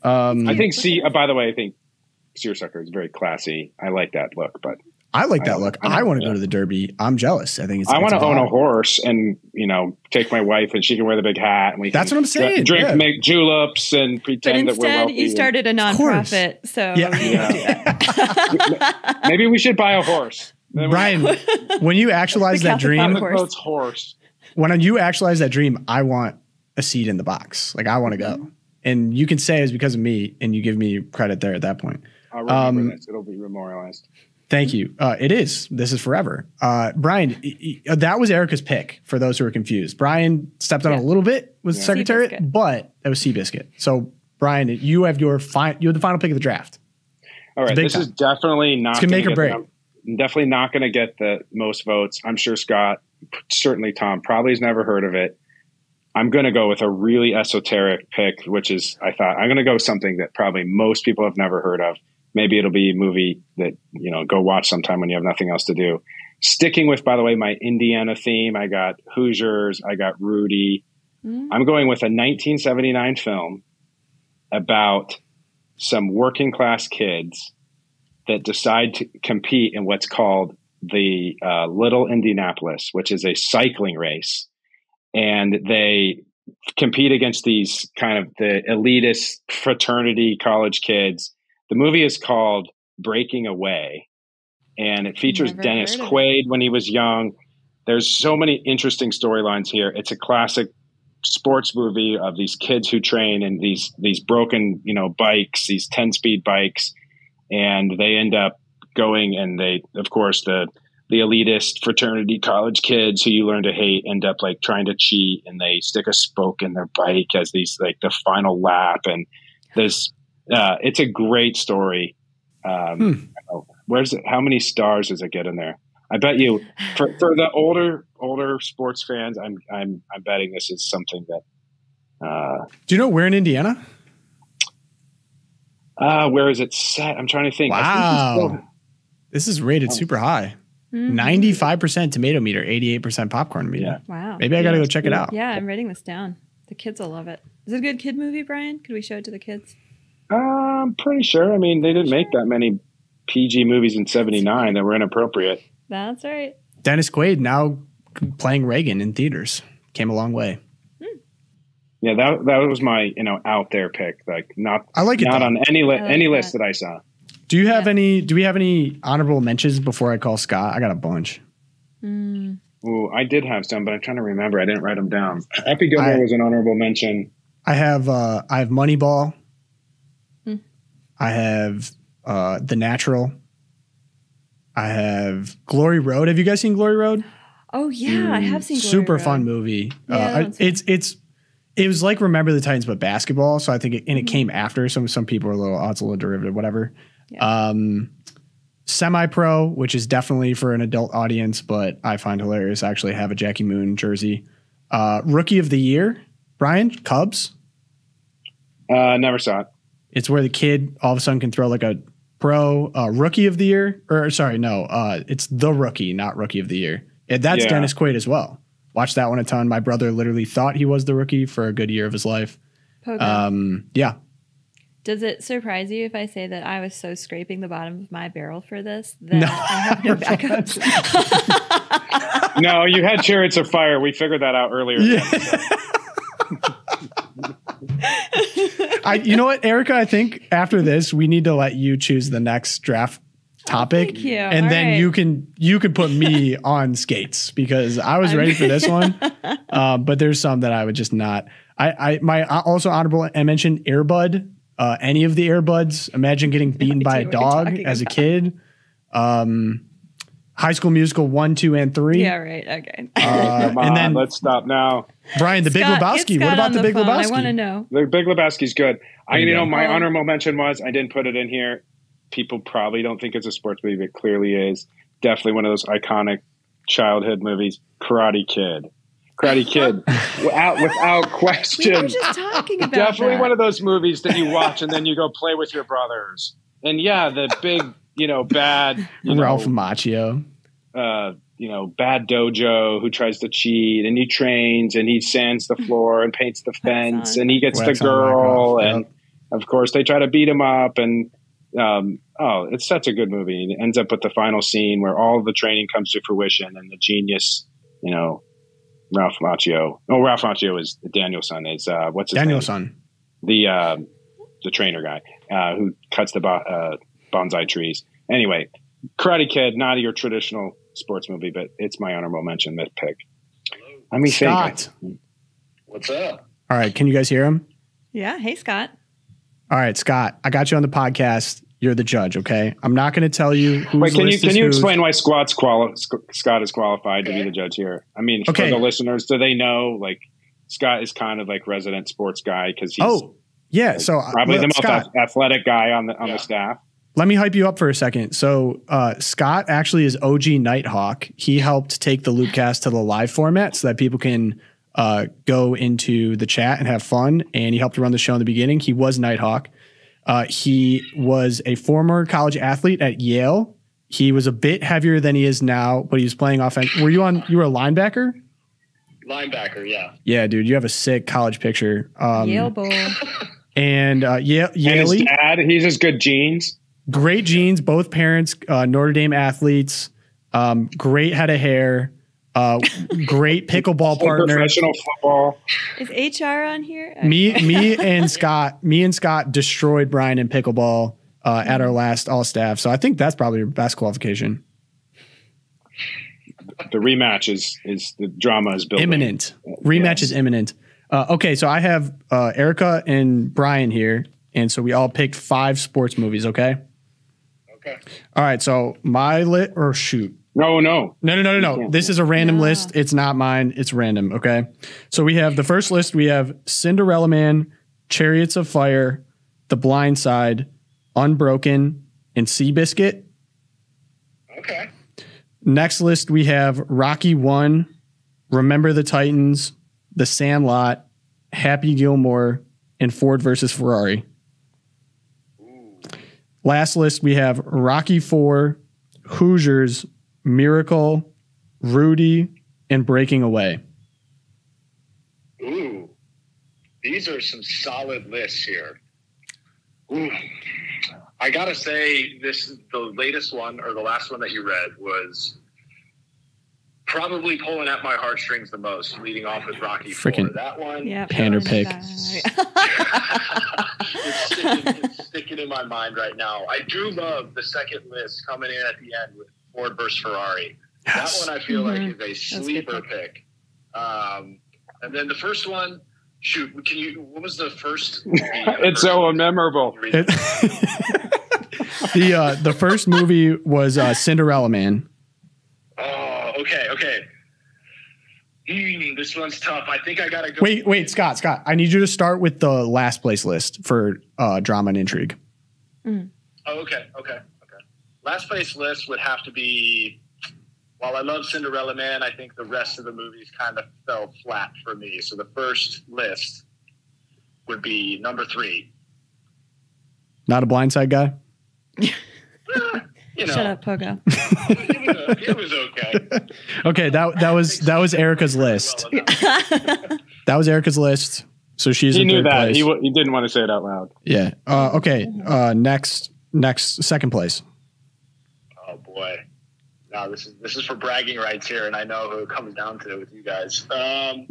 I think by the way, I think seersucker is very classy. I like that look, but I like that look. I want to go to the Derby. I'm jealous. I think it's. I want to own a horse and take my wife and she can wear the big hat and we. That's what I'm saying. Make julips and pretend that we're wealthy. Instead, you started a nonprofit, so you don't do that. Maybe we should buy a horse, Brian. When you actualize that dream, horse. when you actualize that dream, I want a seat in the box. Like I want to go. And you can say it's because of me, and you give me credit there at that point. I'll remember this. It'll be memorialized. Thank you. It is. This is forever. Brian, that was Erika's pick for those who are confused. Brian stepped on a little bit with Secretariat, but that was Seabiscuit. So, Brian, you have the final pick of the draft. All right. This is definitely not going to make or break. I'm definitely not going to get the most votes. I'm sure Scott, certainly Tom, probably has never heard of it. I'm going to go with a really esoteric pick, which is, I'm going to go with something that probably most people have never heard of. Maybe it'll be a movie that, go watch sometime when you have nothing else to do. Sticking with, by the way, my Indiana theme, I got Hoosiers, I got Rudy. I'm going with a 1979 film about some working class kids that decide to compete in what's called the Little Indianapolis, which is a cycling race. And they compete against these kind of the elitist fraternity college kids. The movie is called Breaking Away, and it features Dennis Quaid when he was young. There's so many interesting storylines here. It's a classic sports movie of these kids who train in these broken, bikes, these 10-speed bikes, and they end up going, and they, of course, the elitist fraternity college kids who you learn to hate end up like trying to cheat, and they stick a spoke in their bike as these like the final lap, and there's it's a great story. Where's it? How many stars does it get in there? I bet you for the older sports fans, I'm betting this is something that. Do you know where in Indiana? Where is it set? I'm trying to think. Wow, this is rated super high. 95% tomato meter, 88% popcorn meter. Yeah. Wow. Maybe I got to go check it out. Yeah, I'm writing this down. The kids will love it. Is it a good kid movie, Brian? Could we show it to the kids? I'm pretty sure. I mean, they didn't make that many PG movies in '79 that were inappropriate. That's right. Dennis Quaid now playing Reagan in theaters. Came a long way. Yeah, that was my out there pick. Like not on any list that I saw. Do you have any? Do we have any honorable mentions before I call Scott? I got a bunch. Ooh, I did have some, but I'm trying to remember. I didn't write them down. Happy Gilmore was an honorable mention. I have Moneyball. I have The Natural. I have Glory Road. Have you guys seen Glory Road? Oh yeah, I have seen Glory Super Road. Fun movie. It was like Remember the Titans but basketball. So I think it came after. Some people are a little, it's a little derivative, whatever. Yeah. Semi-Pro, which is definitely for an adult audience, but I find hilarious. I actually have a Jackie Moon jersey. Rookie of the Year, Brian, Cubs. Never saw it. It's where the kid all of a sudden can throw like a pro. Rookie of the Year, it's The Rookie, not Rookie of the Year. That's Dennis Quaid as well. Watched that one a ton. My brother literally thought he was the rookie for a good year of his life. Yeah. Does it surprise you if I say that I was so scraping the bottom of my barrel for this that I have no backups? No, you had Chariots of Fire. We figured that out earlier. Yeah. You know what, Erika? I think after this, we need to let you choose the next draft topic. Thank you. And then you can put me on skates because I was ready for this one. But there's some that I would just not. My also honorable, I mentioned Air Bud. Any of the Air Buds. Imagine getting beaten by a dog as a kid. High School Musical 1, 2, and 3. Yeah, right. Okay. Come on, and then let's stop now. Brian, The Big Lebowski. What about The Big Lebowski? I want to know. The Big Lebowski's good. My honorable mention was, I didn't put it in here. People probably don't think it's a sports movie, but it clearly is. Definitely one of those iconic childhood movies. Karate Kid. Without question. We were just talking about Definitely one of those movies that you watch and then you go play with your brothers. And yeah, the big, bad, Ralph Macchio. Bad dojo who tries to cheat, and he trains and he sands the floor and paints the fence and he gets the girl, and of course they try to beat him up, and it's such a good movie. It ends up with the final scene where all of the training comes to fruition, and the genius, Ralph Macchio. Oh, Ralph Macchio is Danielson. Is what's his Danielson? Name? The trainer guy who cuts the bonsai trees. Anyway, Karate Kid, not your traditional sports movie, but it's my honorable mention. That pick. Let me Scott. think. What's up? All right. Can you guys hear him? Yeah. Hey, Scott. All right, Scott, I got you on the podcast. You're the judge, okay? I'm not going to tell you who's Wait, can you whose. explain why Scott is qualified to be the judge here? I mean, for the listeners, do they know, like, Scott is kind of like resident sports guy because he's so probably the most athletic guy on the staff. Let me hype you up for a second. So Scott actually is OG Nighthawk. He helped take the Loopcast to the live format so that people can go into the chat and have fun. And he helped run the show in the beginning. He was Nighthawk. He was a former college athlete at Yale. He was a bit heavier than he is now, but he was playing offense. You were a linebacker? Linebacker, yeah. Yeah, dude, you have a sick college picture. Yale bowl. And Yale. And his dad, he's just good genes. Great genes. Both parents, Notre Dame athletes. Great head of hair. Great pickleball partner. Professional football. Is HR on here? Me and Scott destroyed Brian in pickleball at our last all staff. So I think that's probably your best qualification. The rematch is the drama is building. Imminent. Rematch is imminent. Okay, so I have Erika and Brian here, and so we all picked 5 sports movies. Okay. Okay. All right. So my No. This is a random list. It's not mine. It's random. Okay. So we have the first list. We have Cinderella Man, Chariots of Fire, The Blind Side, Unbroken, and Seabiscuit. Okay. Next list, we have Rocky 1, Remember the Titans, The Sandlot, Happy Gilmore, and Ford versus Ferrari. Ooh. Last list, we have Rocky 4, Hoosiers, Miracle, Rudy, and Breaking Away. Ooh. These are some solid lists here. Ooh. I gotta say, the latest one or the last one that you read was probably pulling at my heartstrings the most, leading off with Rocky IV. That one, pander pick. It's sticking in my mind right now. I do love the second list coming in at the end with Ford versus Ferrari. Yes. That one I feel like is a sleeper pick. And then the first one. Shoot, what was the first movie? It's so memorable. The first movie was Cinderella Man. Oh, okay. This one's tough. I think I gotta go. Wait, Scott. I need you to start with the last place list for drama and intrigue. Oh, okay. Last place list would have to be. While I love Cinderella Man, I think the rest of the movies kind of fell flat for me. So the first list would be number 3. Not a Blind Side guy? Shut up, Pogo. It was okay. Okay, that was Erika's list. That was Erika's list. So she's in third place. He didn't want to say it out loud. Yeah. Okay. Next, second place. Oh boy. No, this is for bragging rights here, and I know who it comes down to with you guys. I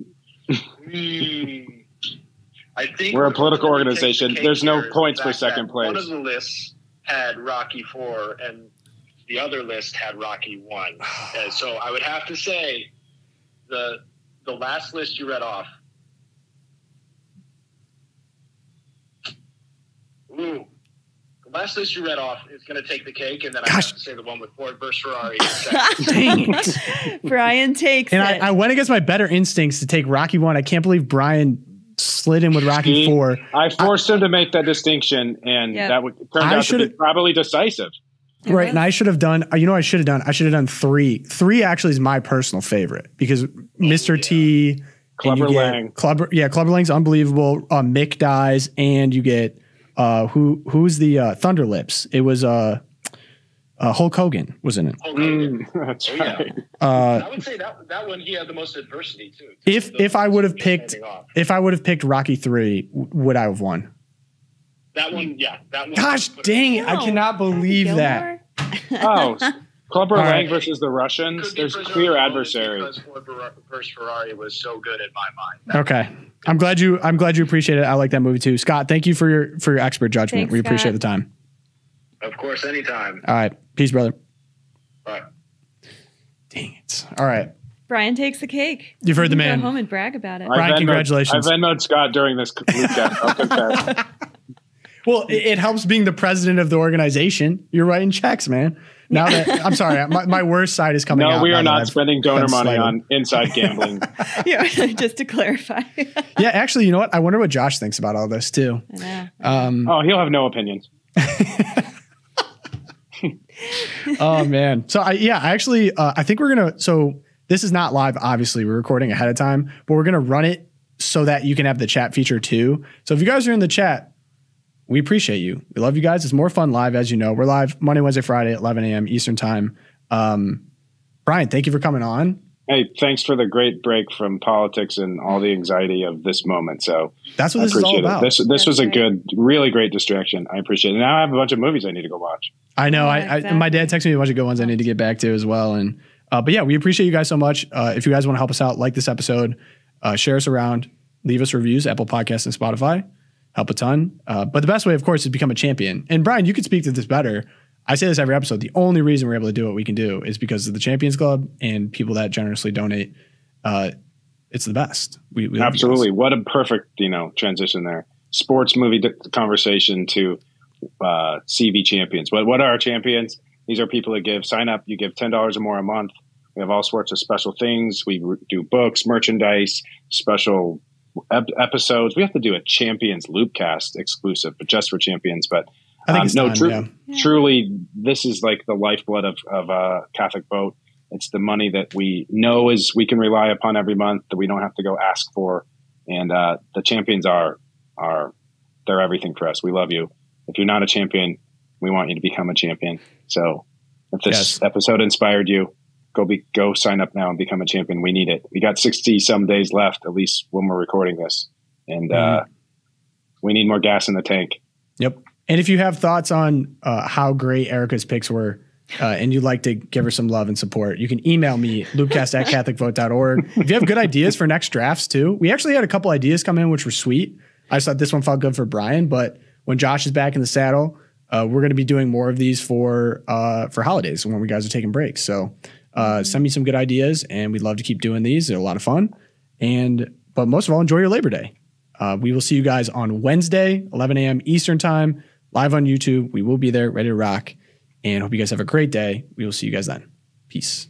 think we're a political organization. There's no points for second place. One of the lists had Rocky 4, and the other list had Rocky 1. So I would have to say the last list you read off. Ooh. Last list you read off is going to take the cake, and then I have to say the one with Ford versus Ferrari. Dang it. Brian takes it. I went against my better instincts to take Rocky 1. I can't believe Brian slid in with Rocky 4. I forced him to make that distinction, and that turn out to be probably decisive. Right, and I should have done, I should have done? I should have done 3. 3 actually is my personal favorite because Mr. T. Clubber Lang. Clubber Lang's unbelievable. Mick dies, and you get... who's the Thunder Lips? It was Hulk Hogan was in it. Hulk Hogan. That's right. I would say that one he had the most adversity too. If I would have picked Rocky 3, would I have won? That one, yeah. That one. Gosh dang it! I cannot believe that. Oh, Clubber Lang versus the Russians. There's a clear adversary. Because Ford versus Ferrari was so good in my mind. Okay. I'm glad you appreciate it. I like that movie too. Scott, thank you for your expert judgment. Thanks, we appreciate Scott. the time. Of course, anytime. All right. Peace, brother. Bye. Dang it. All right. Brian takes the cake. You've heard the man. Go home and brag about it. Brian, congratulations. I Venmoed Scott during this Loopcast. I'll confess. Well, it helps being the president of the organization. You're writing checks, man. Now that I'm sorry, my worst side is coming out. No, we are not spending donor money on inside gambling. Yeah, just to clarify. Yeah, actually, you know what? I wonder what Josh thinks about all this too. I know. He'll have no opinions. Oh man. So I think we're gonna. So this is not live. Obviously, we're recording ahead of time, but we're gonna run it so that you can have the chat feature too. So if you guys are in the chat, we appreciate you. We love you guys. It's more fun live, as you know. We're live Monday, Wednesday, Friday at 11 a.m. Eastern time. Brian, thank you for coming on. Hey, thanks for the great break from politics and all the anxiety of this moment. So that's what this is all about. This was a good, really great distraction. I appreciate it. Now I have a bunch of movies I need to go watch. I know. Exactly. My dad texted me a bunch of good ones I need to get back to as well. And but yeah, we appreciate you guys so much. If you guys want to help us out, like this episode, share us around, leave us reviews, Apple Podcasts and Spotify. Help a ton. But the best way, of course, is become a champion. And Brian, you could speak to this better. I say this every episode. The only reason we're able to do what we can do is because of the Champions Club and people that generously donate. It's the best. We absolutely. What a perfect, transition there. Sports movie conversation to CV champions. What are our champions? These are people that sign up. You give $10 or more a month. We have all sorts of special things. We do books, merchandise, special episodes. We have to do a Champions Loopcast exclusive, but just for champions. But I think it's truly, this is like the lifeblood of Catholic Vote. It's the money that we know we can rely upon every month, that we don't have to go ask for. And the champions they're everything for us. We love you. If you're not a champion, we want you to become a champion. So if this episode inspired you, go sign up now and become a champion. We need it. We got 60 some days left, at least when we're recording this. And we need more gas in the tank. Yep. And if you have thoughts on how great Erika's picks were and you'd like to give her some love and support, you can email me, loopcast@catholicvote.org. If you have good ideas for next drafts too, we actually had a couple ideas come in, which were sweet. I just thought this one felt good for Brian, but when Josh is back in the saddle, we're going to be doing more of these for holidays when we guys are taking breaks. So send me some good ideas and we'd love to keep doing these. They're a lot of fun. But most of all, enjoy your Labor Day. We will see you guys on Wednesday, 11 a.m. Eastern time, live on YouTube. We will be there ready to rock and hope you guys have a great day. We will see you guys then. Peace.